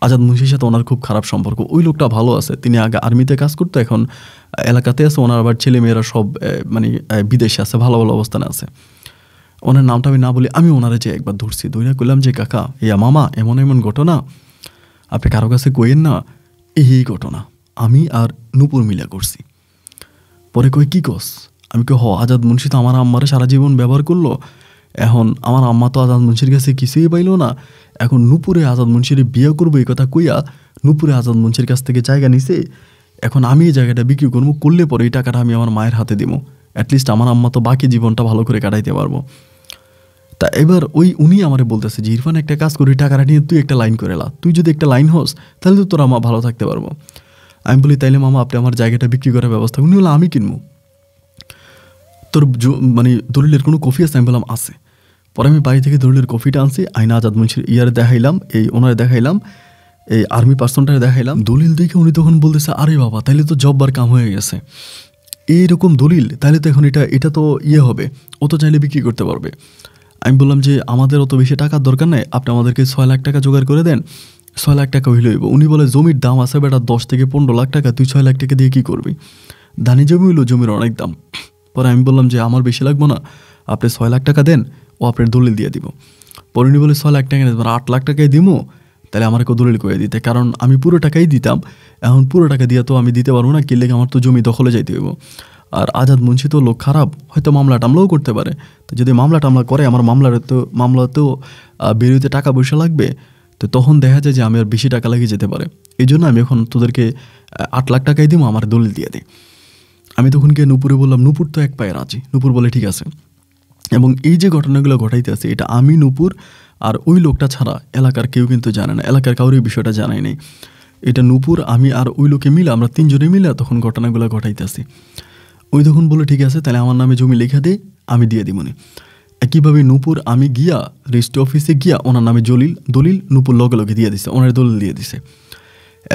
আজাদ মুন্সির সাথে ওনার খুব খারাপ সম্পর্ক। ওই লোকটা ভালো আছে, তিনি আগে আর্মিতে কাজ করতো, এখন এলাকাতে আছে। ওনার আবার ছেলেমেয়েরা সব মানে বিদেশে আছে, ভালো ভালো অবস্থানে আছে। ওনার নামটা আমি না বলি, আমি ওনারে যে একবার ধরছি, ধরে করলাম যে কাকা ইয়া মামা এমন এমন ঘটনা আপনি কারো কাছে কইেন না, এই ঘটনা আমি আর নূপুর মিলা করছি। পরে কই কি কস? আমি কই আজাদ মুন্সি তো আমার আম্মারে সারা জীবন ব্যবহার করলো, এখন আমার আম্মা তো আজাদ মুন্সির কাছে কিছুই পাইল না, এখন নূপুরে আজাদ মুন্সির বিয়ে করবো এই কথা কইয়া নূপুরে আজাদ মুন্সির কাছ থেকে জায়গা নিছে। এখন আমি এই জায়গাটা বিক্রি করবো, করলে পরে এই টাকাটা আমি আমার মায়ের হাতে দিব, অ্যাটলিস্ট আমার আম্মা তো বাকি জীবনটা ভালো করে কাটাইতে পারবো। তা এবার উনি আমারে বলতেছে যে ইরফান একটা কাজ করি, টাকাটা নিয়ে তুই একটা লাইন করে লা, তুই যদি একটা লাইন হোস তাহলে তো তোর আম্মা ভালো থাকতে পারবো। আমি বলি তাইলে মামা আপনি আমার জায়গাটা বিক্রি করার ব্যবস্থা। উনি বললো আমি কিনবো, তোর মানে দলিলের কোনো কফি আছে? আমি বললাম আছে। পরে আমি বাড়ি থেকে দলিলের কফিটা আনছি, আইনা আজাদ মুন্সির ইয়ারে দেখাইলাম, এই ওনারে দেখাইলাম, এই আর্মি পার্সনটারে দেখাইলাম। দলিল দেখে উনি তখন বলতেছে আরে বাবা তাইলে তো জব্বার কাম হয়ে গেছে, এইরকম দলিল তাহলে তো এখন এটা তো ইয়ে হবে, ও তো চাইলে বিক্রি করতে পারবে। আমি বললাম যে আমাদের অত বেশি টাকার দরকার নেই, আপনি আমাদেরকে 6 লাখ টাকা জোগাড় করে দেন, 6 লাখ টাকা হইলে হইব। উনি বলে জমির দাম আছে বেটা 10 থেকে 15 লাখ টাকা, তুই 6 লাখ টাকা দিয়ে কী করবি? ধানি জমি হইলো, জমির অনেক দাম। পরে আমি বললাম যে আমার বেশি লাগবো না, আপনি 6 লাখ টাকা দেন, ও আপনার দলিল দিয়ে দিব। পরে উনি বলে 6 লাখ টাকা নেই, 8 লাখ টাকাই দিমো, তাহলে আমার কেউ দলিল করে দিতে, কারণ আমি পুরো টাকাই দিতাম। এখন পুরো টাকা দিয়ে তো আমি দিতে পারবো না, কি লেগে আমার তো জমি দখলে যাইতে হইব। আর আজাদ মুন্সি তো লোক খারাপ, হয়তো মামলা টামলাও করতে পারে। তো যদি মামলা টামলা করে, আমার মামলাতেও বেরোতে টাকা পয়সা লাগবে, তো তখন দেখা যায় যে আমি আর বেশি টাকা লাগে যেতে পারে। এই জন্য আমি এখন তোদেরকে 8 লাখ টাকাই দিব, আমার দলিল দিয়ে দে। আমি তখন গিয়ে নূপুরে বললাম, নূপুর তো এক পায়ে রাজি। নূপুর বলে ঠিক আছে। এবং এই যে ঘটনাগুলো ঘটাইতে আছে, এটা আমি, নূপুর আর ওই লোকটা ছাড়া এলাকার কেউ কিন্তু জানে না, এলাকার কাউরই বিষয়টা জানাই নেই। এটা নূপুর, আমি আর ওই লোকে মিলে, আমরা 3 জনে মিলে তখন ঘটনাগুলো ঘটাইতেছি। ওই তখন বলে ঠিক আছে, তাহলে আমার নামে জমি লেখা দে, আমি দিয়ে দিবনি। একইভাবে নূপুর, আমি গিয়া রেজিস্ট্রি অফিসে গিয়া ওনার নামে দলিল নূপুর লগে লগে দিয়ে দিছে, ওনার দলিল দিয়ে দিছে।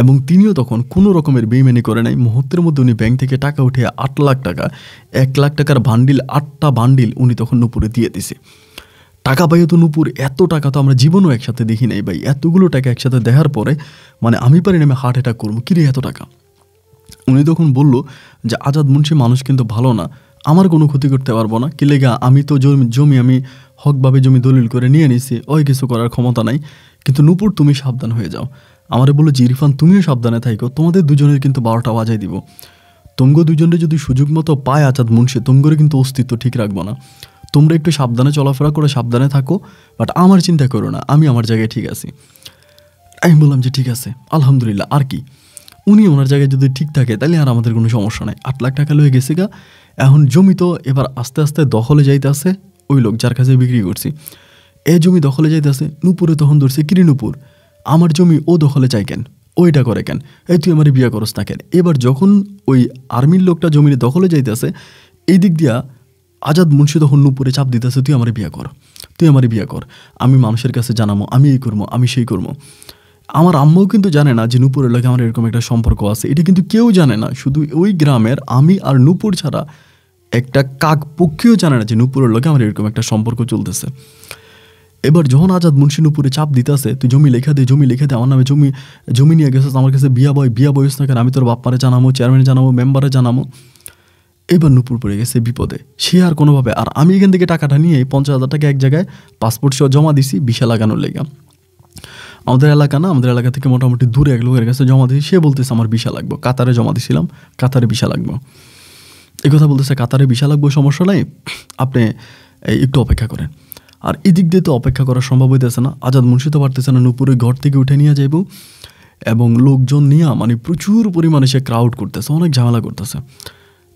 এবং তিনিও তখন কোনো রকমের বেইমানি করে নাই। মুহূর্তের মধ্যে উনি ব্যাংক থেকে টাকা উঠে 8 লাখ টাকা, 1 লাখ টাকার বান্ডিল, 8টা বান্ডিল উনি তখন নূপুরে দিয়ে দিছে। টাকা পাইও তো নূপুর, এত টাকা তো আমরা জীবনও একসাথে দেখি নাই ভাই। এতগুলো টাকা একসাথে দেখার পরে মানে আমি পারি না, আমি হার্ট অ্যাটাক করবো, কিরে এত টাকা। উনি তখন বলল যে আজাদ মুন্সি মানুষ কিন্তু ভালো না, আমার কোনো ক্ষতি করতে পারবো না, কি লেগা, আমি তো জমি আমি হকভাবে জমি দলিল করে নিয়ে নিছি, ওই কিছু করার ক্ষমতা নাই। কিন্তু নূপুর তুমি সাবধান হয়ে যাও। আমারে বললো যে ইরফান তুমিও সাবধানে থাইকো, তোমাদের দুজনের কিন্তু 12টা বাজাই দিব। তোমগো দুজনের যদি সুযোগ মতো পায় আজাদ মুন্সি, তোমগোরে কিন্তু অস্তিত্ব ঠিক রাখবো না। তোমরা একটু সাবধানে চলাফেরা করে সাবধানে থাকো, বাট আমার চিন্তা করো না, আমি আমার জায়গায় ঠিক আছি। আমি বললাম যে ঠিক আছে, আলহামদুলিল্লাহ। আর কি, উনি ওনার জায়গায় যদি ঠিক থাকে তাহলে আর আমাদের কোনো সমস্যা নাই। 8 লাখ টাকা লয়ে গেছে গা। এখন জমি তো এবার আস্তে আস্তে দখলে যাইতে আছে, ওই লোক যার কাছে বিক্রি করছি এই জমি দখলে যাইতে আছে। নূপুরে তখন ধরছে, কিরি নূপুর, আমার জমি ও দখলে চাই কেন, ওইটা করে কেন, এই তুই আমার বিয়া করস না কেন। এবার যখন ওই আর্মির লোকটা জমির দখলে যাইতে আছে, এই দিক দিয়া আজাদ মুন্সি তখন নূপুরে চাপ দিতেছে, তুই আমার বিয়া কর, তুই আমার বিয়া কর, আমি মানুষের কাছে জানাবো, আমি এই করবো, আমি সেই করবো। আমার আম্মাও কিন্তু জানে না যে নূপুরের লাগে আমার এরকম একটা সম্পর্ক আছে, এটা কিন্তু কেউ জানে না। শুধু ওই গ্রামের আমি আর নূপুর ছাড়া একটা কাক পক্ষীও জানে না যে নূপুরের লাগে আমার এরকম একটা সম্পর্ক চলতেছে। এবার যখন আজাদ মুন্সি নূপুরে চাপ দিতেছে, তুই জমি লেখা দে, জমি লেখা দে, আমার নামে জমি নিয়ে গেছিস, আমার কাছে বিয়া বয়স না কেন, আমি তোর বাপ্পারে জানাবো, চেয়ারম্যানে জানাবো, মেম্বারে জানাবো। এবার নূপুর পড়ে গেছে বিপদে, সে আর কোনোভাবে। আর আমি এখান থেকে টাকাটা নিয়ে 50,000 টাকা এক জায়গায় পাসপোর্ট সহ জমা দিছি ভিসা লাগানোর লেগে। আমাদের এলাকা না, আমাদের এলাকা থেকে মোটামুটি দূরে এক লোকের কাছে জমা দিয়েছি, সে বলতেছে আমার ভিসা লাগবে। কাতারে জমা দিয়েছিলাম, কাতারে ভিসা লাগবে। এই কথা বলতেছে, কাতারে ভিসা লাগবে, সমস্যা নাই, আপনি একটু অপেক্ষা করেন। আর এদিক দিয়ে তো অপেক্ষা করা সম্ভব হইতেছে না, আজাদ মুন্সি তো পারতেছে না নূপুরের ঘর থেকে উঠে নিয়ে যাইব। এবং লোকজন নিয়ে মানে প্রচুর পরিমাণে সে ক্রাউড করতেছে, অনেক ঝামেলা করতেছে।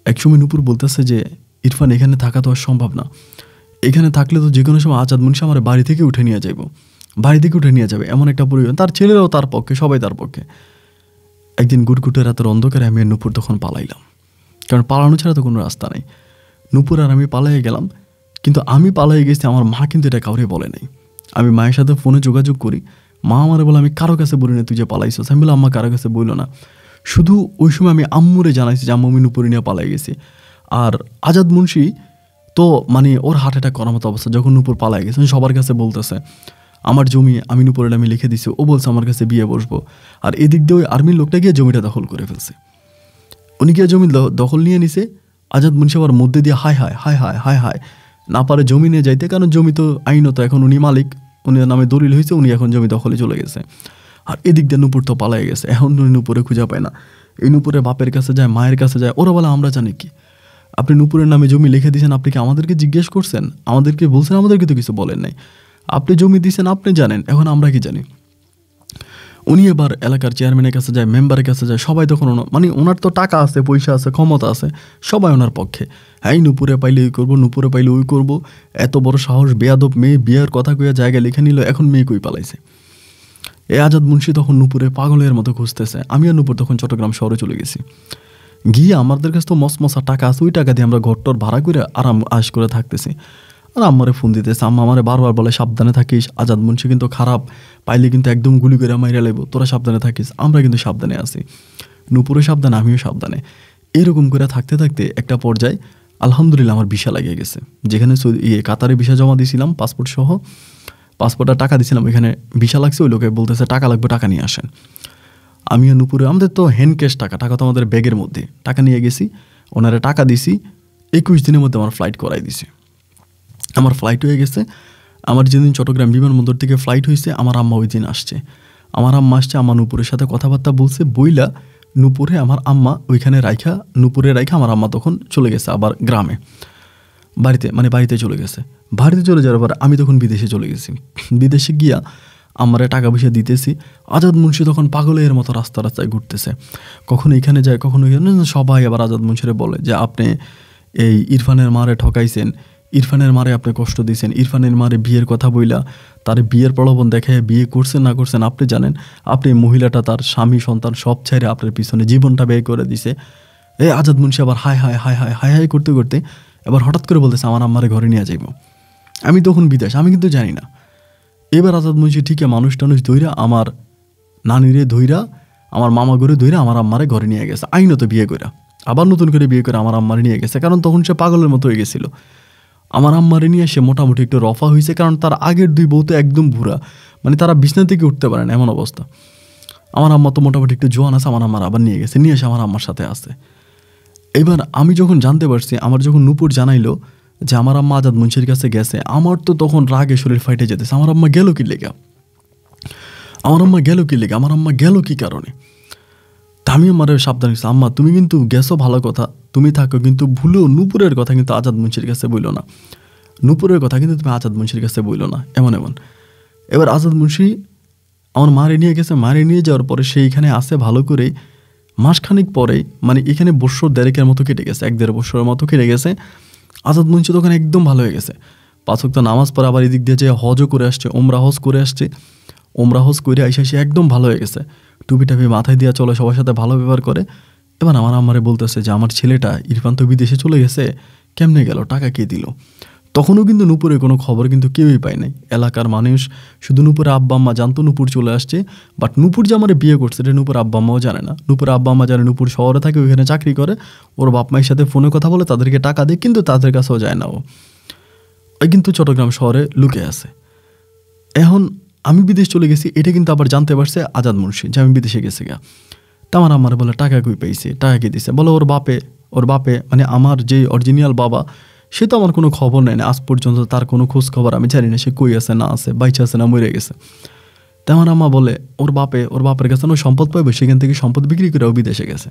একসময় নূপুর বলতেছে যে ইরফান এখানে থাকা তো আর সম্ভব না, এখানে থাকলে তো যে কোনো সময় আজাদ মুন্সি আমার বাড়ি থেকে উঠে নিয়ে যাইব, বাড়ি থেকে উঠে নিয়ে যাবে, এমন একটা পরিবেশ। তার ছেলেরাও তার পক্ষে, সবাই তার পক্ষে। একদিন গুটগুটে রাতের অন্ধকারে আমি আর নূপুর তখন পালাইলাম, কারণ পালানো ছাড়া তো কোনো রাস্তা নেই। নূপুর আর আমি পালাই গেলাম। কিন্তু আমি পালাই গেছি, আমার মা কিন্তু এটা কাউরে বলে নাই। আমি মায়ের সাথে ফোনে যোগাযোগ করি, মা আমারে বলে আমি কারো কাছে বলি না তুই যে পালাইছিস। আমি বললাম আম্মা কারো কাছে বইল না, শুধু ওই সময় আমি আম্মুরে জানাইছি যে আম্মু আমি নূপুরে নিয়ে পালাই গেছি। আর আজাদ মুন্সি তো মানে ওর হার্ট অ্যাটাক করার মতো অবস্থা, যখন নূপুর পালাই গেছে সবার কাছে বলতেছে আমার জমি আমি নূপুরের আমি লিখে দিছি, ও বলছে আমার কাছে বিয়ে বসবো। আর এদিক দিয়ে ওই আর্মির লোকটা গিয়ে জমিটা দখল করে ফেলছে। উনি গিয়ে জমি দখল নিয়ে নিছে। আজাদ মুন্সি আবার মধ্যে দিয়ে হায় হায় হায় হায় হায় হায়, না পারে জমি নিয়ে যাইতে, কারণ জমি তো আইনত এখন উনি মালিক, উনি নামে দলিল হয়েছে, উনি এখন জমি দখলে চলে গেছে। আর এদিক দিয়ে নূপুর তো পালাই গেছে, এখন উনি নূপুরে খুঁজে পায় না। এই নূপুরে বাপের কাছে যায়, মায়ের কাছে যায়, ওরা বলে আমরা জানি কি, আপনি নূপুরের নামে জমি লিখে দিয়েছেন, আপনি কি আমাদেরকে জিজ্ঞেস করছেন, আমাদেরকে বলছেন, আমাদেরকে তো কিছু বলেন নাই, আপনি জমি দিয়েছেন আপনি জানেন, এখন আমরা কি জানি। উনি এবার এলাকার চেয়ারম্যানের কাছে যায়, মেম্বারের কাছে যায়, সবাই তখন মানে ওনার তো টাকা আছে, পয়সা আছে, ক্ষমতা আছে, সবাই ওনার পক্ষে। হ্যাঁ নূপুরে পাইলে ওই করবো, নূপুরে পাইলে ওই করবো, এত বড় সাহস, বেয়াদব মেয়ে, বিয়ের কথা কইয়া জায়গায় লিখে নিল, এখন মেয়ে কই পালাইছে। এই আজাদ মুন্সি তখন নূপুরে পাগলের মতো খুঁজতেছে। আমি আর নূপুর তখন চট্টগ্রাম শহরে চলে গেছি। গিয়ে আমাদের কাছে তো মসমসা টাকা আছে, ওই টাকা দিয়ে আমরা ঘরটর ভাড়া করে আরাম আশ করে থাকতেছি। আর আম্মারে ফোন দিতেছে, আম্মা আমারে বারবার বলে সাবধানে থাকিস, আজাদ মুন্সি কিন্তু খারাপ, পাইলে কিন্তু একদম গুলি করে মাইরা লাইব, তোরা সাবধানে থাকিস। আমরা কিন্তু সাবধানে আছি, নূপুরও সাবধানে, আমিও সাবধানে। এরকম করে থাকতে থাকতে একটা পর্যায়ে আলহামদুলিল্লাহ আমার ভিসা লাগিয়ে গেছে। যেখানে কাতারে ভিসা জমা দিয়েছিলাম পাসপোর্ট সহ, পাসপোর্টে টাকা দিয়েছিলাম, ওইখানে ভিসা লাগছে, ওই লোকে বলতেছে টাকা লাগবে, টাকা নিয়ে আসেন। আমিও নূপুরে, আমাদের তো হ্যান্ড ক্যাশ টাকা, টাকা তো আমাদের ব্যাগের মধ্যে, টাকা নিয়ে গেছি, ওনারা টাকা দিছি, 21 দিনের মধ্যে আমার ফ্লাইট করাই দিছে। আমার ফ্লাইট হয়ে গেছে। আমার যেদিন চট্টগ্রাম বিমানবন্দর থেকে ফ্লাইট হয়েছে, আমার আম্মা ওই দিন আসছে। আমার আম্মা আসছে, আমার নূপুরের সাথে কথাবার্তা বলছে, বইলা নূপুরে আমার আম্মা ওইখানে রাইখা, নূপুরে রাইখা আমার আম্মা তখন চলে গেছে আবার গ্রামে, বাড়িতে চলে গেছে। বাড়িতে চলে যাওয়ার পর আমি তখন বিদেশে চলে গেছি। বিদেশে গিয়া আমারে টাকা পয়সা দিতেছি। আজাদ মুন্সি তখন পাগলের মতো রাস্তায় ঘুরতেছে, কখনো এখানে যায়, কখনো এখানে। সবাই আবার আজাদ মুন্সিরে বলে যে আপনি এই ইরফানের মারে ঠকাইছেন, ইরফানের মারে আপনি কষ্ট দিয়েছেন, ইরফানের মারে বিয়ের কথা বইলা তার বিয়ের প্রলোভন দেখায় বিয়ে করছেন না করছেন আপনি জানেন, আপনি মহিলাটা তার স্বামী সন্তান সব ছেড়ে আপনার পিছনে জীবনটা ব্যয় করে দিছে। এই আজাদ মুন্সি আবার high high high high high high করতে করতে এবার হঠাৎ করে বলতেছে আমার আম্মারে ঘরে নিয়ে যাইব। আমি তখন বিদেশ, আমি কিন্তু জানি না। এবার আজাদ মুন্সি ঠিক মানুষ টানুষ ধইরা, আমার নানিরে ধইরা, আমার মামা ঘরে ধইরা আমার আম্মারে ঘরে নিয়ে গেছে, আইনত বিয়ে করে, আবার নতুন করে বিয়ে করে আমার আম্মারে নিয়ে গেছে, কারণ তখন সে পাগলের মতো হয়ে গেছিল। আমার আম্মারে নিয়ে সে মোটামুটি একটু রফা হয়েছে, কারণ তার আগের 2 বউ তো একদম ভুরা, মানে তারা বিছনা থেকে উঠতে পারে না এমন অবস্থা। আমার আম্মা তো মোটামুটি একটু জোয়ান আছে, আমার আম্মার আবার নিয়ে গেছে, নিয়ে এসে আমার আম্মার সাথে আছে। এবার আমি যখন জানতে পারছি, আমার যখন নূপুর জানাইলো যে আমার আম্মা আজাদ মুন্সির কাছে গেছে, আমার তো তখন রাগে শরীর ফাইটে যেতেছে। আমার আম্মা গেল কি লেগা, আমার আম্মা গেল কি লেগা, আমার আম্মা গেল কি কারণে? তা আমি আমার সাবধান করছি, আম্মা তুমি কিন্তু গেছো ভালো কথা, তুমি থাকো, কিন্তু ভুলো নূপুরের কথা কিন্তু আজাদ মুন্সির কাছে বইলো না, নূপুরের কথা কিন্তু তুমি আজাদ মুন্সির কাছে বইলো না, এমন এমন। এবার আজাদ মুন্সি আমার মারে নিয়ে গেছে, মারে নিয়ে যাওয়ার পরে সেইখানে আসে ভালো করে। মাসখানিক পরে, মানে এখানে বৎসর 1.5 মতো কেটে গেছে, 1-1.5 বৎসরের মতো কেটে গেছে। আজাদ মুন্সি তখন একদম ভালো হয়ে গেছে, 5 ওয়াক্ত নামাজ পড়ে আবার এদিক দিয়ে যে হজও করে আসছে, ওমরা হজ করে আসছে, ওমরা হজ করে আইসা সে একদম ভালো হয়ে গেছে, টুপি টাপি মাথায় দিয়ে চলে, সবার সাথে ভালো ব্যবহার করে। এবার আমার আম্মারে বলতেছে যে আমার ছেলেটা ইরফান তো বিদেশে চলে গেছে, কেমনে গেল, টাকা কে দিল? তখনও কিন্তু নূপুরের কোনো খবর কিন্তু কেউই পায় নাই। এলাকার মানুষ শুধু নূপুরের আব্বা আম্মা জানতো নূপুর চলে আসছে, বাট নূপুর যে আমার বিয়ে করছে এটা নূপুর আব্বা আম্মাও জানে না। নূপুর আব্বা আম্মা জানে নূপুর শহরে থাকে, ওইখানে চাকরি করে, ওর বাপ মায়ের সাথে ফোনে কথা বলে, তাদেরকে টাকা দেয়, কিন্তু তাদের কাছেও যায় না। ওই কিন্তু চট্টগ্রাম শহরে লুকে আছে। এখন আমি বিদেশ চলে গেছি, এটা কিন্তু আবার জানতে পারছে আজাদ মুন্সি যে আমি বিদেশে গেছি গা। তা আমার আম্মারে বলে টাকা কই পাইছে, টাকা কে দিছে? বলে ওর বাপে মানে আমার যে অরিজিনাল বাবা, সে তো আমার কোনো খবর নেয় না আজ পর্যন্ত, তার কোনো খোঁজ খবর আমি জানি না, সে কই আছে না আছে, বাইচে আছে না মরে গেছে। তা আমার আম্মা বলে ওর বাপের কাছে ও সম্পদ পাইবে, সেখান থেকে সম্পদ বিক্রি করে ও বিদেশে গেছে।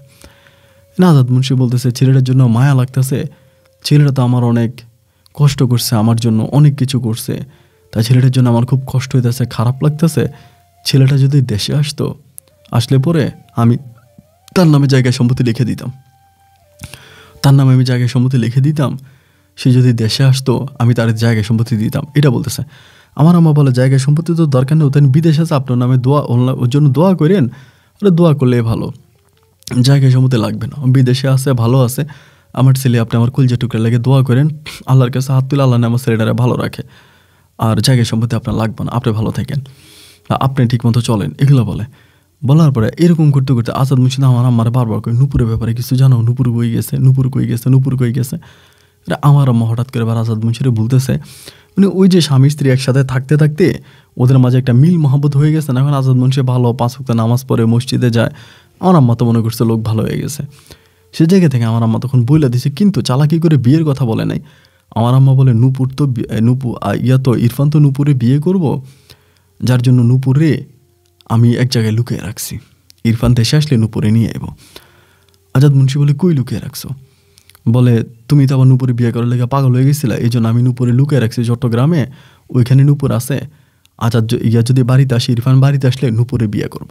না, আজাদ মুন্সি বলতেছে ছেলেটার জন্য মায়া লাগতেছে, ছেলেটা তো আমার অনেক কষ্ট করছে, আমার জন্য অনেক কিছু করছে, তাই ছেলেটার জন্য আমার খুব কষ্ট হইতেছে, খারাপ লাগতেছে। ছেলেটা যদি দেশে আসলে পরে আমি তার নামে জায়গায় সম্পত্তি লিখে দিতাম, সে যদি দেশে আসতো আমি তার জায়গায় সম্পত্তি দিতাম, এটা বলতেছে। আমার আম্মা বলে জায়গায় সম্পত্তি তো দরকার নেই, ওদের বিদেশে আছে, আপনার নামে ওর জন্য দোয়া করেন, ওরা দোয়া করলে ভালো, জায়গায় সম্পত্তি লাগবে না, বিদেশে আছে, ভালো আছে, আমার ছেলে, আপনি আমার কলজা টুকরা লেগে দোয়া করেন, আল্লাহর কাছে হাত তুলে, আল্লাহ আমার ছেলেটারে ভালো রাখে, আর জায়গায় সম্পত্তি আপনার লাগবে না, আপনি ভালো থাকেন, আপনি ঠিকমতো চলেন, এগুলো বলার পরে এরকম করতে করতে আজাদ মুন্সি আমার আম্মারে বারবার করে নূপুরের ব্যাপারে কিছু জানো, নূপুর কই গেছে। আমার আম্মা হঠাৎ করে এবার আজাদ মুন্সিরে বলতেছে, মানে ওই যে স্বামী স্ত্রী একসাথে থাকতে থাকতে ওদের মাঝে একটা মিল মহব্বত হয়ে গেছে না, এখন আজাদ মুন্সি ভালো, 5 ওয়াক্ত নামাজ পড়ে মসজিদে যায়। আমার আম্মা তো মনে করছে লোক ভালো হয়ে গেছে। সে জায়গা থেকে আমার আম্মা তখন বইলা দিছে, কিন্তু চালাকি করে বিয়ের কথা বলে নাই। আমার আম্মা বলে ইরফান তো নূপুরে বিয়ে করব, যার জন্য নূপুরে আমি এক জায়গায় লুকিয়ে রাখছি, ইরফান দেশে আসলে নূপুরে নিয়ে এব। আজাদ মুন্সি বলে কই লুকিয়ে রাখছো? বলে তুমি তো আবার নূপুরে বিয়ে করার লেগে পাগল হয়ে গেছিলা, এই জন্য আমি নূপুরে লুকিয়ে রাখছি চট্টগ্রামে, ওইখানে নূপুর আছে, যদি বাড়িতে আসে, ইরফান বাড়িতে আসলে নূপুরে বিয়ে করব।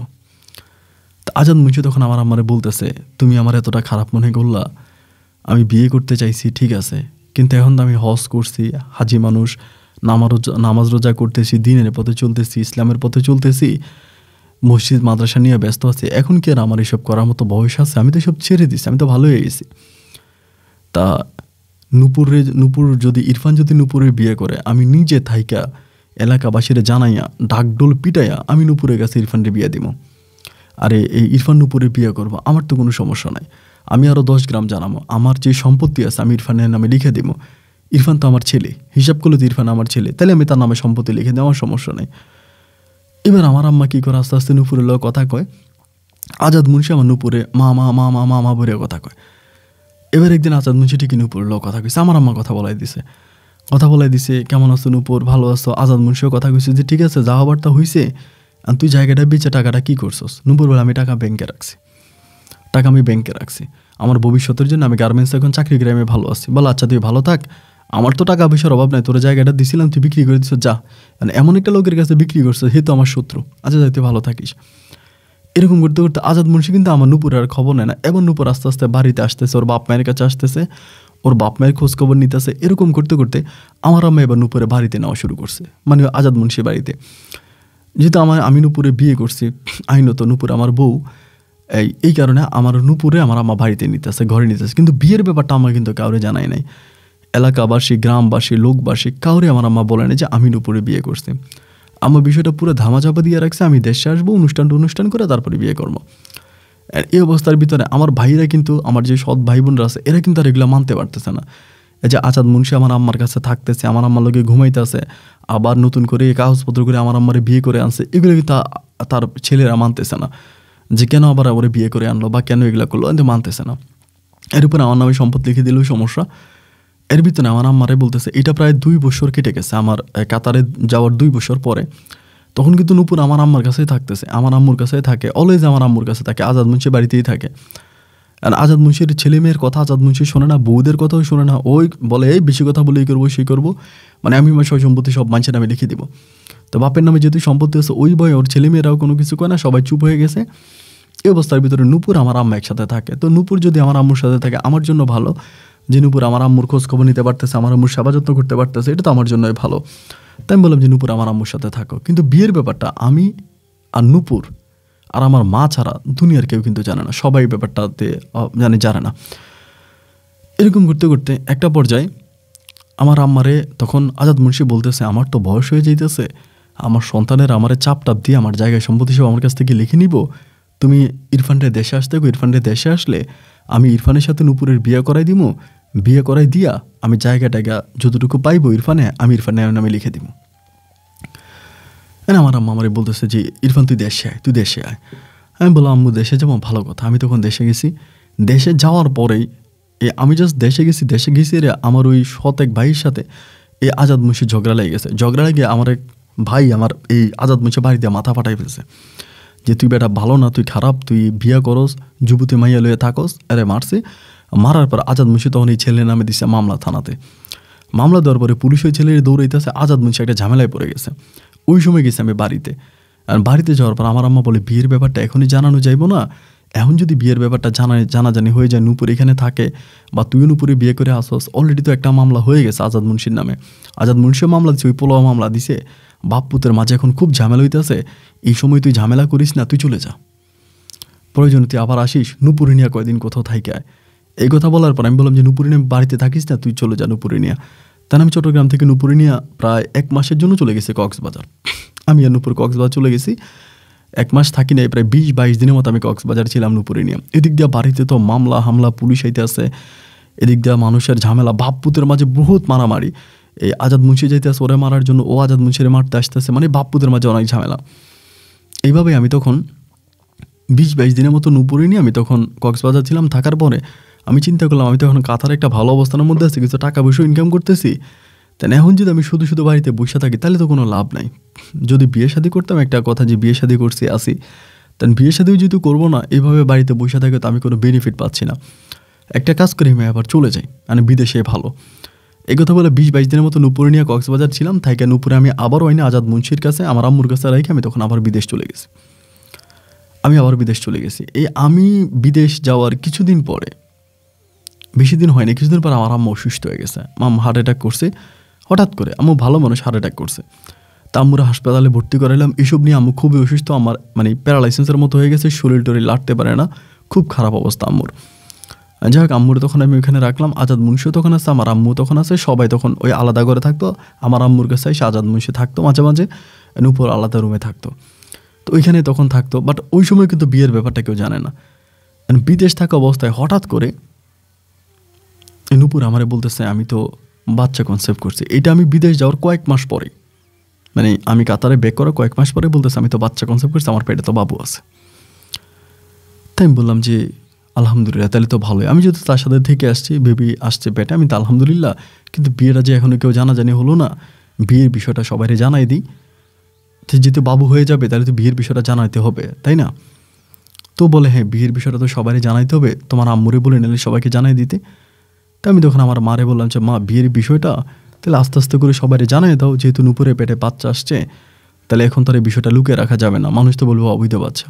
আজাদ মুন্সি তখন আমার আম্মারে বলতেছে, তুমি আমার এতটা খারাপ মনে করলা, আমি বিয়ে করতে চাইছি ঠিক আছে, কিন্তু এখন তো আমি হজ করছি, হাজি মানুষ, নামাজ রোজা করতেছি, দিনের পথে চলতেছি, ইসলামের পথে চলতেছি, মসজিদ মাদ্রাসা নিয়ে ব্যস্ত আছে, এখন কি আর আমার এসব করার মতো বয়স আছে? আমি তো সব ছেড়ে দিছি, আমি তো ভালো হয়ে গেছি। তা নূপুর যদি ইরফান যদি নূপুরের বিয়ে করে, আমি নিজে থাইকা এলাকাবাসীরা জানাইয়া ঢাকঢোল পিটাইয়া আমি নূপুরের কাছে ইরফানের বিয়ে দিব। আরে এই ইরফান নূপুরের বিয়ে করবো, আমার তো কোনো সমস্যা নাই, আমি আরও 10 গ্রাম জানাবো, আমার যে সম্পত্তি আছে আমি ইরফানের নামে লিখে দিব, ইরফান তো আমার ছেলে, হিসাব করলে তো ইরফান আমার ছেলে, তাহলে আমি তার নামে সম্পত্তি লিখে দিই, আমার সমস্যা নেই। এবার আমার আম্মা কী করে আস্তে আস্তে নুপুরের লোক কথা কয়, আজাদ মুন্সি আমার নুপুরে মা মা মা মা মা মা বলে কথা কয়। এবার একদিন আজাদ মুন্সি ঠিকই নুপুরের লোক কথা কইছে, আমার আম্মা কথা বলাই দিছে কেমন আছো নুপুর, ভালো আছো। আজাদ মুন্সিও কথা কইছে যে ঠিক আছে, যা হবার তা হইছে, আর তুই জায়গাটা বেচে টাকাটা কী করছস? নুপুর বলে আমি টাকা আমি ব্যাংকে রাখছি, আমার ভবিষ্যতের জন্য আমি গার্মেন্টস এখন চাকরি করে আমি ভালো আছি। বলো আচ্ছা তুই ভালো থাক, আমার তো টাকা পয়সার অভাব নাই, তোর জায়গাটা দিছিলাম তুই বিক্রি করে দিচ্ছ, যা। মানে এমন একটা লোকের কাছে বিক্রি করছে, হে তো আমার শত্রু, আচ্ছা যাই তুই ভালো থাকিস। এরকম করতে করতে আজাদ মুন্সি কিন্তু আমার নুপুরের আর খবর নেয় না। এবং নুপুর আস্তে আস্তে বাড়িতে আসতেছে, ওর বাপ মায়ের কাছে আসতেছে, ওর বাপ মায়ের খোঁজ খবর নিতেছে। এরকম করতে করতে আমার আম্মা এবার নুপুরে বাড়িতে নেওয়া শুরু করছে, মানে আজাদ মুন্সি বাড়িতে। যেহেতু আমি নুপুরে বিয়ে করছি, আইনত নুপুর আমার বউ, এই কারণে আমার নুপুরে আমার আম্মা বাড়িতে নিতেছে, ঘরে নিতেছে। কিন্তু বিয়ের ব্যাপারটা আমার কিন্তু কাউরে জানাই নাই, এলাকাবাসী, গ্রামবাসী, লোকবাসী কাউরে আমার আম্মা বলে নাই যে আমি নুপুরে বিয়ে করছি। আমার বিষয়টা পুরো ধামাচাপা দিয়ে রাখছে, আমি দেশে আসবো, অনুষ্ঠান করে তারপরে বিয়ে করবো। আর এই অবস্থার ভিতরে আমার ভাইরা কিন্তু, আমার যে সৎ ভাই বোনরা আছে, এরা কিন্তু আর এগুলো মানতে পারতেছে না। এই যে আজাদ মুন্সি আমার আম্মার কাছে থাকতেছে, আমার আম্মার লোকে ঘুমাইতেছে, আবার নতুন করে কাগজপত্র করে আমার আম্মারে বিয়ে করে আনছে, এগুলো কিন্তু তার ছেলেরা মানতেছে না, যে কেন আবার ওরে বিয়ে করে আনলো বা কেন এগুলো করলো, কিন্তু মানতেছে না। এর উপরে আমার নামে সম্পদ লিখে দিলেও সমস্যা। এর ভিতরে আমার আম্মারে বলতেছে, এটা প্রায় 2 বছর কেটে গেছে, আমার কাতারে যাওয়ার 2 বছর পরে। তখন কিন্তু নুপুর আমার আম্মার কাছেই থাকতেছে, আমার আম্মুর কাছেই থাকে, অলওয়েজ আমার আম্মুর কাছে থাকে, আজাদ মুন্সি বাড়িতেই থাকে। আর আজাদ মুন্সির ছেলে মেয়ের কথা আজাদ মুন্সি শোনে না, বউদের কথাও শোনে না। ওই বলে এই বেশি কথা বলে এই করবো সেই করবো, মানে আমি আমার সয় সম্পত্তি সব মানুষের নামে লিখে দিব। তো বাপের নামে যেহেতু সম্পত্তি আছে, ওই ভয়ে ওর ছেলে মেয়েরাও কোনো কিছু করে না, সবাই চুপ হয়ে গেছে। এই অবস্থার ভিতরে নুপুর আমার আম্মা একসাথে থাকে। তো নুপুর যদি আমার আম্মুর সাথে থাকে, আমার জন্য ভালো, যে নুপুর আমার আম্মুর খোঁজ খবর নিতে পারতেছে, আমার আম্মুর সেবা যত্ন করতে পারতেছে, এটা তো আমার জন্যই ভালো। তাই আমি বললাম যে নুপুর আমার আম্মুর সাথে থাকো। কিন্তু বিয়ের ব্যাপারটা আমি আর নুপুর আর আমার মা ছাড়া দুনিয়ার কেউ কিন্তু জানে না, সবাই ব্যাপারটাতে জানে না। এরকম করতে করতে একটা পর্যায়ে আমার আম্মারে তখন আজাদ মুন্সি বলতেছে, আমার তো বয়স হয়ে যাইতেছে, আমার সন্তানের আমারে চাপ টাপ দিয়ে আমার জায়গায় সম্পত্তি সব আমার কাছ থেকে লিখে নিব, তুমি ইরফানরে দেশে আসতে গো, ইরফানরে দেশে আসলে আমি ইরফানের সাথে নুপুরের বিয়ে করাই দিব, বিয়ে করাই দিয়া আমি জায়গা যতটুকু পাইবো ইরফানে, আমি ইরফানের নামে লিখে দিব। আমার আম্মা আমারে বলতেছে যে ইরফান তুই দেশে আয়। আমি বললাম আম্মু দেশে যাবো, ভালো কথা। আমি তখন দেশে গেছি। দেশে যাওয়ার পরেই আমি জাস্ট দেশে গেছি রে, আমার ওই সৎ এক ভাইয়ের সাথে এই আজাদ মুন্সি ঝগড়া লেগে আমার এক ভাই আমার এই আজাদ মুন্সি বাড়িতে মাথা ফাটাই ফেলছে যে তুই বেটা ভালো না, তুই খারাপ, তুই বিয়া করস, যুবতী মাইয়া লইয়া থাকস। আরে মারার পর আজাদ মুন্সি তখন এই ছেলের নামে দিচ্ছে মামলা থানাতে। মামলা দেওয়ার পরে পুলিশ ওই ছেলের দৌড়াইতেছে, আজাদ মুন্সি একটা ঝামেলায় পড়ে গেছে। ওই সময় গেছি আমি বাড়িতে। আর বাড়িতে যাওয়ার পর আমার আম্মা বলে বিয়ের ব্যাপারটা এখনই জানানো যাইব না, এখন যদি বিয়ের ব্যাপারটা জানাজানি হয়ে যায়, নুপুর এখানে থাকে বা তুইও নুপুরে বিয়ে করে আসস, অলরেডি তো একটা মামলা হয়ে গেছে আজাদ মুন্সির নামে, আজাদ মুন্সিও মামলা দিছে, ওই পোলাও মামলা দিছে, বাপ পুতের মাঝে এখন খুব ঝামেলা হইতেছে, এই সময় তুই ঝামেলা করিস না, তুই চলে যা, প্রয়োজনে তুই আবার আসিস, নুপুরে নিয়ে কয়দিন কোথাও থাইকে আয়। এই কথা বলার পর আমি বললাম যে নুপুরে নিয়ে বাড়িতে থাকিস না, তুই চলে যা নুপুরে নিয়ে। তাই আমি চট্টগ্রাম থেকে নুপুরে নিয়ে প্রায় 1 মাসের জন্য চলে গেছি কক্সবাজার। আমি আর নুপুর কক্সবাজার চলে গেছি, 1 মাস থাকি নাই, প্রায় 20-22 দিনের মতো আমি কক্সবাজার ছিলাম নুপুরে নিয়ে। এদিক দিয়ে বাড়িতে তো মামলা হামলা, পুলিশ আইতে আছে, এদিক দিয়ে মানুষের ঝামেলা, বাপ পুতের মাঝে বহুত মারামারি। এই আজাদ মুন্সি যাইতে আসে ওরে মারার জন্য, ও আজাদ মুন্সিরে মারতে আসতেছে, মানে বাপ পুতের মাঝে অনেক ঝামেলা। এইভাবে আমি তখন 20-22 দিনের মতো নুপুরে নিয়ে আমি তখন কক্সবাজার ছিলাম। থাকার পরে আমি চিন্তা করলাম, আমি তখন কাতার একটা ভালো অবস্থানের মধ্যে আছি, কিছু টাকা পয়সা ইনকাম করতেছি, তাই এখন যদি আমি শুধু বাড়িতে বসে থাকি তাহলে তো কোনো লাভ নাই। যদি বিয়ে শাদী করতাম, একটা কথা যে বিয়ে শাদী করছি আসি, তাই বিয়ে শাদীও যেহেতু করবো না, এইভাবে বাড়িতে বসে থাকে তো আমি কোনো বেনিফিট পাচ্ছি না। একটা কাজ করি, আমি আবার চলে যাই, মানে বিদেশে ভালো। এই কথা বলে 20-22 দিনের মতো নুপুরে নিয়ে কক্সবাজার ছিলাম। থাইকা নুপুরে আমি আবারও আইনে আজাদ মুন্সির কাছে, আমার আম্মুর কাছে রাখি আমি তখন আবার বিদেশ চলে গেছি। আমি বিদেশ যাওয়ার কিছুদিন পরে, বেশি দিন হয়নি, কিছুদিন পর আমার আম্মু অসুস্থ হয়ে গেছে। আম্মু হার্ট অ্যাটাক করছে হঠাৎ করে, আম্মু ভালো মানুষ, হার্ট অ্যাটাক করছে। তা আম্মুরা হাসপাতালে ভর্তি করাইলাম। এসব নিয়ে আম্মু খুবই অসুস্থ, আমার মানে প্যারালাইসিসের মতো হয়ে গেছে, শরীর টরিল লাড়তে পারে না, খুব খারাপ অবস্থা আম্মুর। যাই হোক, আম্মুর তখন আমি ওইখানে রাখলাম, আজাদ মুন্সিও তখন আছে, আমার আম্মু তখন আছে, সবাই তখন ওই আলাদা করে থাকতো। আমার আম্মুর কাছে এসে আজাদ মুন্সি থাকতো মাঝে মাঝে, নুপুর আলাদা রুমে থাকতো। তো ওইখানে তখন থাকতো, বাট ওই সময় কিন্তু বিয়ের ব্যাপারটা কেউ জানে না। বিদেশ থাকা অবস্থায় হঠাৎ করে নুপুর আমারে বলতেছে, আমি তো বাচ্চা কনসেপ্ট করছি। এটা আমি বিদেশ যাওয়ার কয়েক মাস পরে, মানে আমি কাতারে ব্যাক করার কয়েক মাস পরে বলতেছে আমি তো বাচ্চা কনসেপ্ট করছি, আমার পেটে তো বাবু আছে। তাই আমি বললাম যে আলহামদুলিল্লাহ, তাহলে তো ভালোই। আমি যেহেতু তার সাথে থেকে আসছি, বেবি আসছে পেটে, আমি তো আলহামদুলিল্লাহ। কিন্তু বিয়েটা যে এখনও কেউ জানাজানি হলো না, বিয়ের বিষয়টা সবাই জানাই দিই। তো যেহেতু বাবু হয়ে যাবে তাহলে তো বিয়ের বিষয়টা জানাইতে হবে, তাই না? তো বলে হ্যাঁ, বিয়ের বিষয়টা তো সবাই জানাইতে হবে, তোমার আম্মুরে বলে নিলে সবাইকে জানাই দিতে। তো আমি তখন আমার মারে বললাম যে মা, বিয়ের বিষয়টা তাহলে আস্তে আস্তে করে সবাই জানাই দাও, যেহেতু নুপুরে পেটে বাচ্চা আসছে, তাহলে এখন তো আর এই বিষয়টা লুকিয়ে রাখা যাবে না, মানুষ তো বলবো অবৈধ বাচ্চা।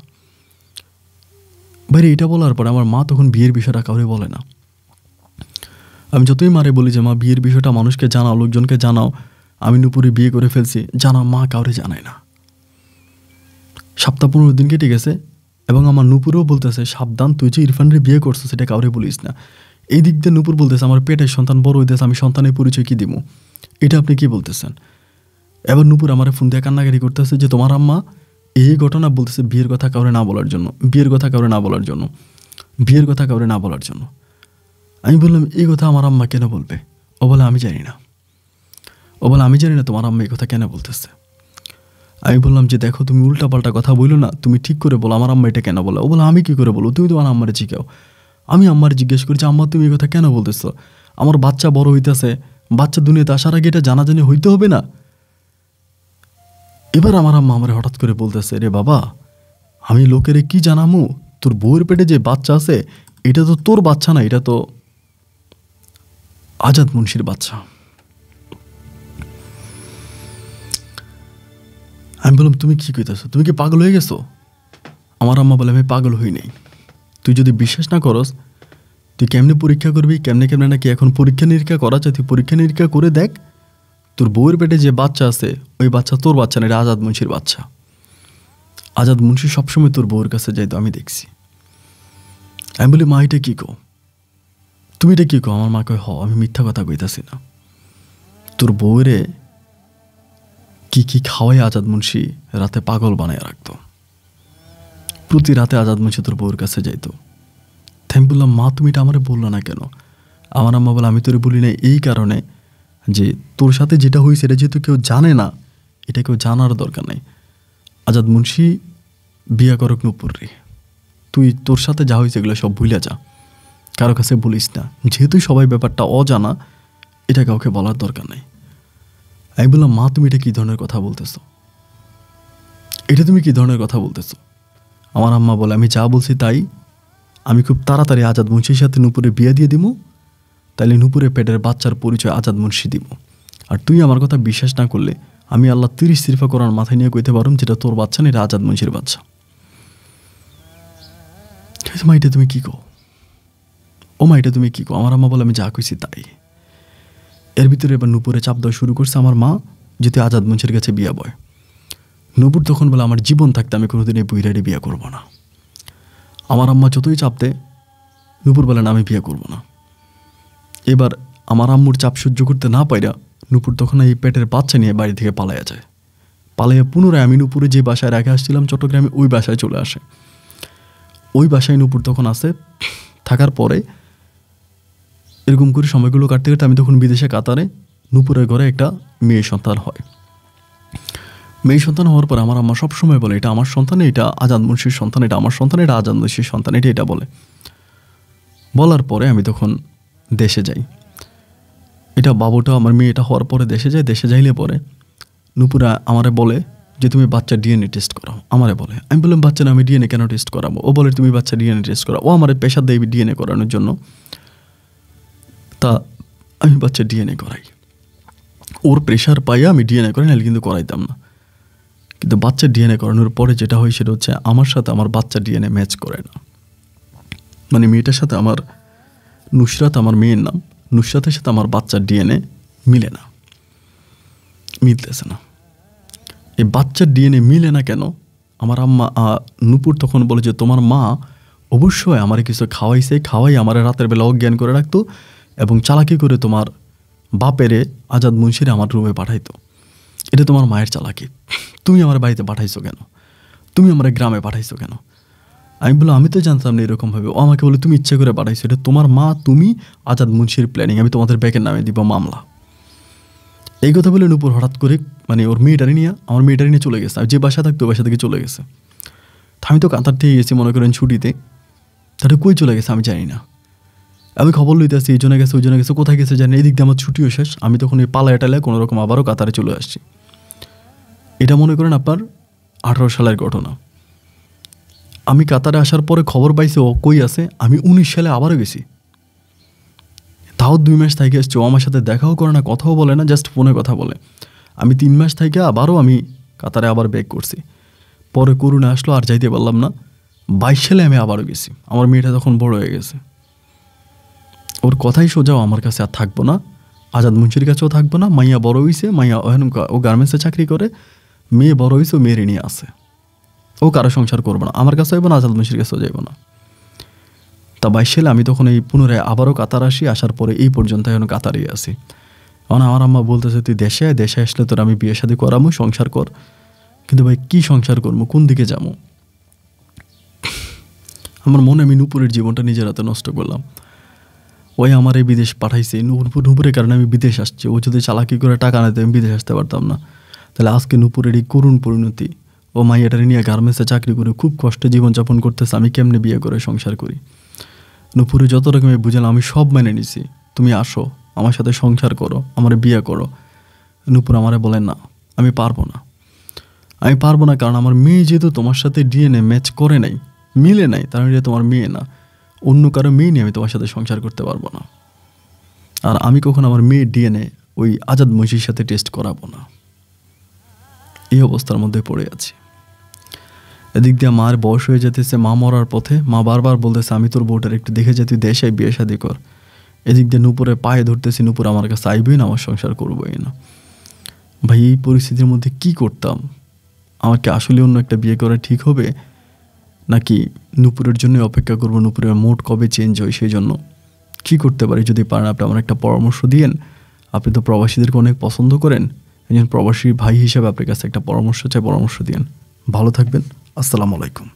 বাইরে এটা বলার পরে আমার মা তখন বিয়ের বিষয়টা কাউরে বলে না। আমি যতই মারে বলি যে মা, বিয়ের বিষয়টা মানুষকে জানাও, লোকজনকে জানাও, আমি নুপুরে বিয়ে করে ফেলছি, জানাও, মা কাউরে জানায় না। সপ্তাহ 15 দিন কেটে গেছে এবং আমার নুপুরেও বলতেছে সাবধান, তুই যে ইরফানের বিয়ে করছো সেটা কাউরে বলিস না। এই দিক দিয়ে নুপুর বলতেছে আমার পেটের সন্তান বড় হইতেছে, আমি সন্তানের পরিচয় কী দিব, এটা আপনি কি বলতেছেন? এবার নুপুর আমার ফোন দিয়ে কান্নাকাটি করতেছে যে তোমার আম্মা এই ঘটনা বলতেছে বিয়ের কথা কাউরে না বলার জন্য, বিয়ের কথা কাউরে না বলার জন্য, বিয়ের কথা কাউরে না বলার জন্য। আমি বললাম এই কথা আমার আম্মা কেন বলবে? ও বলে আমি জানি না। ও বলে আমি জানি না তোমার আম্মা এই কথা কেন বলতেছে। আমি বললাম যে দেখো, তুমি উল্টাপাল্টা কথা বললো না, তুমি ঠিক করে বলো আমার আম্মা এটা কেন বলে। ও বলে আমি কী করে বলো, তুমি তোমার আম্মারে জিজ্ঞাও। আমি আম্মারে জিজ্ঞেস করি যে আম্মা তুমি এই কথা কেন বলতেছো? আমার বাচ্চা বড় হইতেছে, বাচ্চা দুনিয়াতে আসার আগে এটা জানাজানি হইতে হবে না? এবার আমার আম্মা আমার হঠাৎ করে বলতেছে রে বাবা, আমি লোকেরে কি জানামু, তোর বউয়ের পেটে যে বাচ্চা আছে এটা তো তোর বাচ্চা না, এটা তো আজাদ মুন্সির বাচ্চা। আমি বললাম তুমি কি কইতেছো, তুমি কি পাগল হয়ে গেছো? আমার আম্মা বলে আমি পাগল হই নাই। তুই যদি বিশ্বাস না করস, তুই কেমনে পরীক্ষা করবি, কেমনে কেমনে নাকি এখন পরীক্ষা নিরীক্ষা করা যায়, তুই পরীক্ষা নিরীক্ষা করে দেখ, তোর বউয়ের পেটে যে বাচ্চা আছে ওই বাচ্চা তোর বাচ্চা না, এটা আজাদ মুন্সির বাচ্চা। আজাদ মুন্সি সবসময় তোর বউয়ের কাছে যাইতো, আমি দেখছি। আমি বলি মা এটা কী কো, তুমি এটা কী কো? আমার মা কয় হ, আমি মিথ্যা কথা কইতাছি না। তোর বউরে কি কি খাওয়াই আজাদ মুন্সি রাতে পাগল বানায় রাখতো, প্রতি রাতে আজাদ মুন্সি তোর বউয়ের কাছে যাইতো। তাই আমি বললাম মা তুমি এটা আমারে বললো না কেন? আমার আম্মা বলে আমি তোরে বলি না এই কারণে যে তোর সাথে যেটা হয়েছে এটা যেহেতু কেউ জানে না, এটা কেউ জানার দরকার নেই। আজাদ মুন্সি বিয়া করক নুপুর রে, তুই তোর সাথে যা হয়েছে এগুলো সব ভুলে যা, কারো কাছে বলিস না, যেহেতু সবাই ব্যাপারটা অজানা, এটা কাউকে বলার দরকার নেই। আমি বললাম মা তুমি এটা কী ধরনের কথা বলতেছো, এটা তুমি কী ধরনের কথা বলতেছো? আমার আম্মা বলে আমি যা বলছি তাই, আমি খুব তাড়াতাড়ি আজাদ মুন্সির সাথে নুপুরে বিয়ে দিয়ে দিব, তাইলে নুপুরে পেটের বাচ্চার পরিচয় আজাদ মুন্সি দিব। আর তুই আমার কথা বিশ্বাস না করলে আমি আল্লাহ 30 সিরফা করার মাথায় নিয়ে কইতে পারুম যেটা তোর বাচ্চা না, এটা আজাদ মুন্সির বাচ্চা। মা এটা তুমি কী কো, ও মা এটা তুমি কী কো? আমার আম্মা বলে আমি যা কইছি তাই। এর ভিতরে এবার নুপুরে চাপ দেওয়া শুরু করছে আমার মা, যেতে আজাদ মুন্সির কাছে বিয়া বয়। নুপুর তখন বলে আমার জীবন থাকতে আমি কোনোদিন এই বুইরারে বিয়ে করব না। আমার আম্মা যতই চাপ দেয়, নুপুর বলে না আমি বিয়ে করব না। এবার আমার আম্মুর চাপ সহ্য করতে না পাইরা নুপুর তখন এই পেটের বাচ্চা নিয়ে বাড়ি থেকে পালাইয়া যায়। পালাইয়া পুনরায় আমি নুপুরে যে বাসায় রেখে আসছিলাম চট্টগ্রামে, ওই বাসায় চলে আসে। ওই বাসায় নুপুর তখন আসে। থাকার পরে এরকম করে সময়গুলো কাটতে কাটতে আমি তখন বিদেশে কাতারে, নুপুরের ঘরে একটা মেয়ে সন্তান হয়। মেয়ে সন্তান হওয়ার পর আমার আম্মা সবসময় বলে এটা আমার সন্তান, এটা আজাদ মুন্সির সন্তান, এটা আমার সন্তান, এটা আজাদ মুন্সির সন্তান, এটা বলে। বলার পরে আমি তখন দেশে যাই। এটা বাবুটা আমার মেয়েটা হওয়ার পরে দেশে যায়। দেশে যাইলে পরে নুপুরা আমারে বলে যে তুমি বাচ্চা ডিএনএ টেস্ট করাও, আমারে বলে। আমি বললাম বাচ্চা না, আমি ডিএনএ কেন টেস্ট করাবো? ও বলে তুমি বাচ্চা ডিএনএ টেস্ট করাও। ও আমার পেশা দেয় ডিএনএ করানোর জন্য। তা আমি বাচ্চা ডিএনএ করাই, ওর প্রেশার পাইয়া আমি ডিএনএ করাই, নাহলে কিন্তু করাইতাম না। কিন্তু বাচ্চা ডিএনএ করানোর পরে যেটা হয় সেটা হচ্ছে আমার সাথে আমার বাচ্চা ডিএনএ ম্যাচ করে না। মানে মেয়েটার সাথে আমার, নুসরাত আমার মেয়ের নাম, নুসরাতের সাথে আমার বাচ্চার ডিএনএ মিলে না, মিলতেছে না। এই বাচ্চার ডিএনএ মিলে না কেন? আমার আম্মা নুপুর তখন বলে যে তোমার মা অবশ্যই আমার কিছু খাওয়াই আমার রাতের বেলা অজ্ঞান করে রাখতো এবং চালাকি করে তোমার বাপেরে আজাদ মুন্সিরে আমার রুমে পাঠাইতো। এটা তোমার মায়ের চালাকি। তুমি আমার বাড়িতে পাঠাইছো কেন? তুমি আমার গ্রামে পাঠাইছো কেন? আমি বললাম আমি তো জানতাম না এরকমভাবে। ও আমাকে বলে তুমি ইচ্ছে করে পাঠাইছো, এটা তোমার মা, তুমি, আজাদ মুন্সির প্ল্যানিং, আমি তোমাদের ব্যাকের নামে দিব মামলা। এই কথা বলে নূপুর হঠাৎ করে মানে ওর মেয়েটারে নিয়ে আমার মেয়েটারে নিয়ে চলে গেছে, আর যে বাসা থাকতো বাসা থেকে চলে গেছে। আমি তো কাতার থেকে গেছি মনে করেন ছুটিতে, তাহলে কই চলে গেছে আমি জানি না। আমি খবর লইতে আসছি এই জন্য গেছে ওই জন্য গেছে, কোথায় গেছে জানি। এই দিক দিয়ে আমার ছুটিও শেষ, আমি তখন এই পালায় টালায় কোনো রকম আবারও কাতারে চলে আসছি। এটা মনে করেন আপনার 18 সালের ঘটনা। আমি কাতারে আসার পরে খবর পাইছি ও কই আছে, আমি 19 সালে আবারও গেছি, তাও 2 মাস থেকে এসছে। ও আমার সাথে দেখাও করে না, কথাও বলে না, জাস্ট ফোনে কথা বলে। আমি 3 মাস থেকে আবারও আমি কাতারে আবার ব্যাক করছি। পরে করোনা আসলো, আর যাইতে পারলাম না। 22 সালে আমি আবারও গেছি, আমার মেয়েটা তখন বড় হয়ে গেছে। ওর কথাই সোজাও আমার কাছে আর থাকবো না, আজাদ মুন্সির কাছেও থাকবো না। মাইয়া বড় হয়েছে, মাইয়া ও গার্মেন্টসে চাকরি করে, মেয়ে বড় হয়েছে, ও মেয়েরে নিয়ে আসে। ও কারো সংসার করবো না, আমার কাছে যাইব না, আজাদ মুন্সির কাছেও যাইব না। তা 22 সালে আমি তখন এই পুনরায় আবারও কাতার আসি, আসার পরে এই পর্যন্ত এখন কাতারই আসি। কারণ আমার আম্মা বলতেছে তুই দেশে আসলে তোর আমি বিয়ে শাদী করামো, সংসার কর। কিন্তু ভাই কী সংসার করবো, কোন দিকে যাবো? আমার মনে আমি নূপুরের জীবনটা নিজের হাতে নষ্ট করলাম। ওই আমার এই বিদেশ পাঠাইছে, নূপুরের কারণে আমি বিদেশ আসছি। ও যদি চালাকি করে টাকা নিতে আমি বিদেশ আসতে পারতাম না। তাহলে আজকে নূপুরের এই করুণ পরিণতি, ও মাইয়াটারে নিয়ে গার্মেন্টসে চাকরি করে খুব কষ্টে জীবনযাপন করতেছে, আমি কেমনে বিয়ে করে সংসার করি? নূপুরে যত রকমের বুঝালাম আমি সব মেনে নিছি, তুমি আসো আমার সাথে সংসার করো, আমার বিয়ে করো। নূপুর আমারে বলেন না, আমি পারবো না, আমি পারবো না। কারণ আমার মেয়ে যেহেতু তোমার সাথে ডিএনএ ম্যাচ করে নাই, মিলে নাই, তার মানে তোমার মেয়ে না, অন্য কারো মেয়ে নিয়ে আমি তোমার সাথে সংসার করতে পারবো না। আর আমি কখন আমার মেয়ের ডিএনএ ওই আজাদ মহিষীর সাথে টেস্ট করাবো না। এই অবস্থার মধ্যে পড়ে আছি। এদিক দিয়ে মার বয়স হয়ে যেতেছে, মা মরার পথে। মা বারবার বলতেছে আমি তোর বউটার একটু দেখে যে তুই দেশে বিয়ে শাদী কর। এদিক দিয়ে নূপুরে পায়ে ধরতেছি, নূপুর আমার কাছে আইবই না, আমার সংসার করবোই না। ভাই এই পরিস্থিতির মধ্যে কি করতাম? আমার কি আসলে অন্য একটা বিয়ে করা ঠিক হবে, নাকি নূপুরের জন্য অপেক্ষা করবো নূপুরের মোড কবে চেঞ্জ হয় সেই জন্য? কী করতে পারি? যদি পারেন আপনি আমার একটা পরামর্শ দিয়েন। আপনি তো প্রবাসীদেরকে অনেক পছন্দ করেন, একজন প্রবাসী ভাই হিসেবে আপনার কাছে একটা পরামর্শ চাই, পরামর্শ দিয়েন। ভালো থাকবেন, আসসালামু আলাইকুম।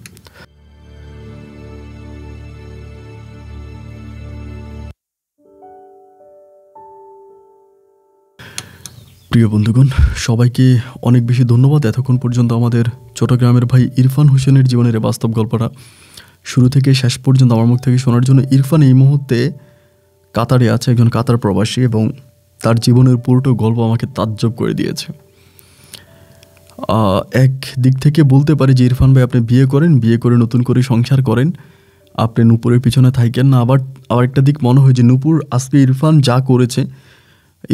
প্রিয় বন্ধুগণ, সবাইকে অনেক বেশি ধন্যবাদ এতক্ষণ পর্যন্ত আমাদের চট্টগ্রামের ভাই ইরফান হোসেনের জীবনের বাস্তব গল্পটা শুরু থেকে শেষ পর্যন্ত আমার মুখ থেকে শোনার জন্য। ইরফান এই মুহূর্তে কাতারে আছে, একজন কাতার প্রবাসী, এবং তার জীবনের পুরোটা গল্প আমাকে তাজ্জব করে দিয়েছে। এক দিক থেকে বলতে পারি যে ইরফান ভাই আপনি বিয়ে করেন, বিয়ে করে নতুন করে সংসার করেন, আপনি নূপুরের পিছনে থাকেন না। আবার একটা দিক মনে হয় যে নূপুর আজকে ইরফান যা করেছে,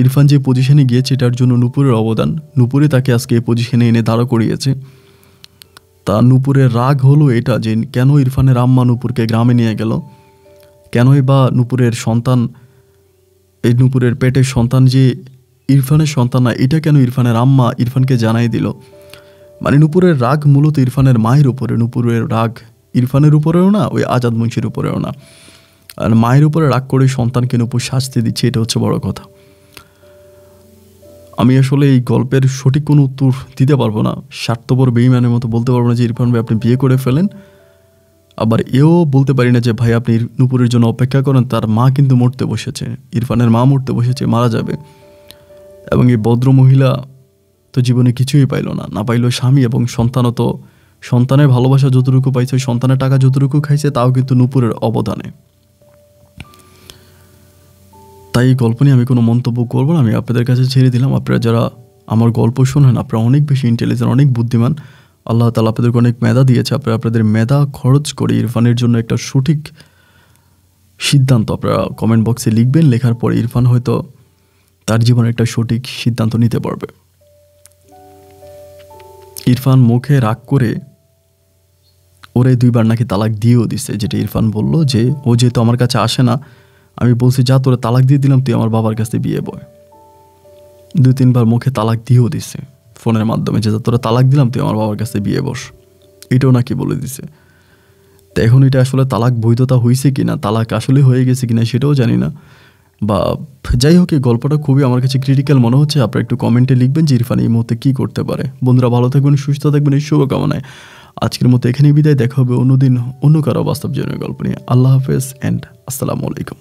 ইরফান যে পজিশনে গিয়েছে এটার জন্য নূপুরের অবদান, নূপুরে তাকে আজকে এই পজিশনে এনে দাঁড়া করিয়েছে। তা নূপুরের রাগ হলো এটা যে কেন ইরফানের আম্মা নূপুরকে গ্রামে নিয়ে গেল, কেনই বা নূপুরের সন্তান, এই নূপুরের পেটের সন্তান যে ইরফানের সন্তান না, এটা কেন ইরফানের আম্মা ইরফানকে জানাই দিল। মানে নূপুরের রাগ মূলত ইরফানের মায়ের উপরে, নূপুরের রাগ ইরফানের উপরেও না, ওই আজাদ মুন্সির উপরেও না। আর মায়ের উপরে রাগ করে সন্তানকে নূপুর শাস্তি দিচ্ছে, এটা হচ্ছে বড় কথা। আমি আসলে এই গল্পের সঠিক কোনো উত্তর দিতে পারবো না, স্বার্থপর বেঈমানের মতো বলতে পারবো না যে ইরফান ভাই আপনি বিয়ে করে ফেলেন। আবার এও বলতে পারি না যে ভাই আপনি নূপুরের জন্য অপেক্ষা করেন, তার মা কিন্তু মরতে বসেছে, ইরফানের মা মরতে বসেছে, মারা যাবে। এবং এই ভদ্র মহিলা তো জীবনে কিছুই পাইল না, না পাইল স্বামী এবং সন্তানও। তো সন্তানের ভালোবাসা যতটুকু পাইছে, সন্তানের টাকা যতটুকু খাইছে, তাও কিন্তু নূপুরের অবদানে। তাই এই গল্প নিয়ে আমি কোনো মন্তব্য করবো না, আমি আপনাদের কাছে ছেড়ে দিলাম। আপনারা যারা আমার গল্প শোনেন, আপনারা অনেক বেশি ইন্টেলিজেন্ট, অনেক বুদ্ধিমান, আল্লাহ তাআলা আপনাদেরকে অনেক মেধা দিয়েছে। আপনারা আপনাদের মেধা খরচ করে ইরফানের জন্য একটা সঠিক সিদ্ধান্ত আপনারা কমেন্ট বক্সে লিখবেন। লেখার পরে ইরফান হয়তো তার জীবনে একটা সঠিক সিদ্ধান্ত নিতে পারবে। ইরফান মুখে রাগ করে ওরে 2 বার নাকি তালাক দিয়েও দিছে, যেটা ইরফান বলল যে ও যেহেতু আমার কাছে আসে না, আমি বলছি যা তোরে তালাক দিয়ে দিলাম, তুই আমার বাবার কাছে বিয়ে বয়। 2-3 বার মুখে তালাক দিয়েও দিছে ফোনের মাধ্যমে, যে তোরা তালাক দিলাম, তুই আমার বাবার কাছে বিয়ে বস, এটাও নাকি বলে দিছে। তো এখন এটা আসলে তালাক বৈধতা হয়েছে কিনা, তালাক আসলে হয়ে গেছে কিনা সেটাও জানি না। বা যাই হোক, এই গল্পটা খুবই আমার কাছে ক্রিটিক্যাল মনে হচ্ছে। আপনারা একটু কমেন্টে লিখবেন যে ইরফান এই মুহূর্তে কী করতে পারে। বন্ধুরা ভালো থাকবেন, সুস্থ থাকবেন, এই শুভকামনায় আজকের মতো এখানেই বিদায়। দেখা হবে অন্যদিন অন্য কারো বাস্তব জীবনের গল্প নিয়ে। আল্লাহ হাফেজ অ্যান্ড আসসালামু আলাইকুম।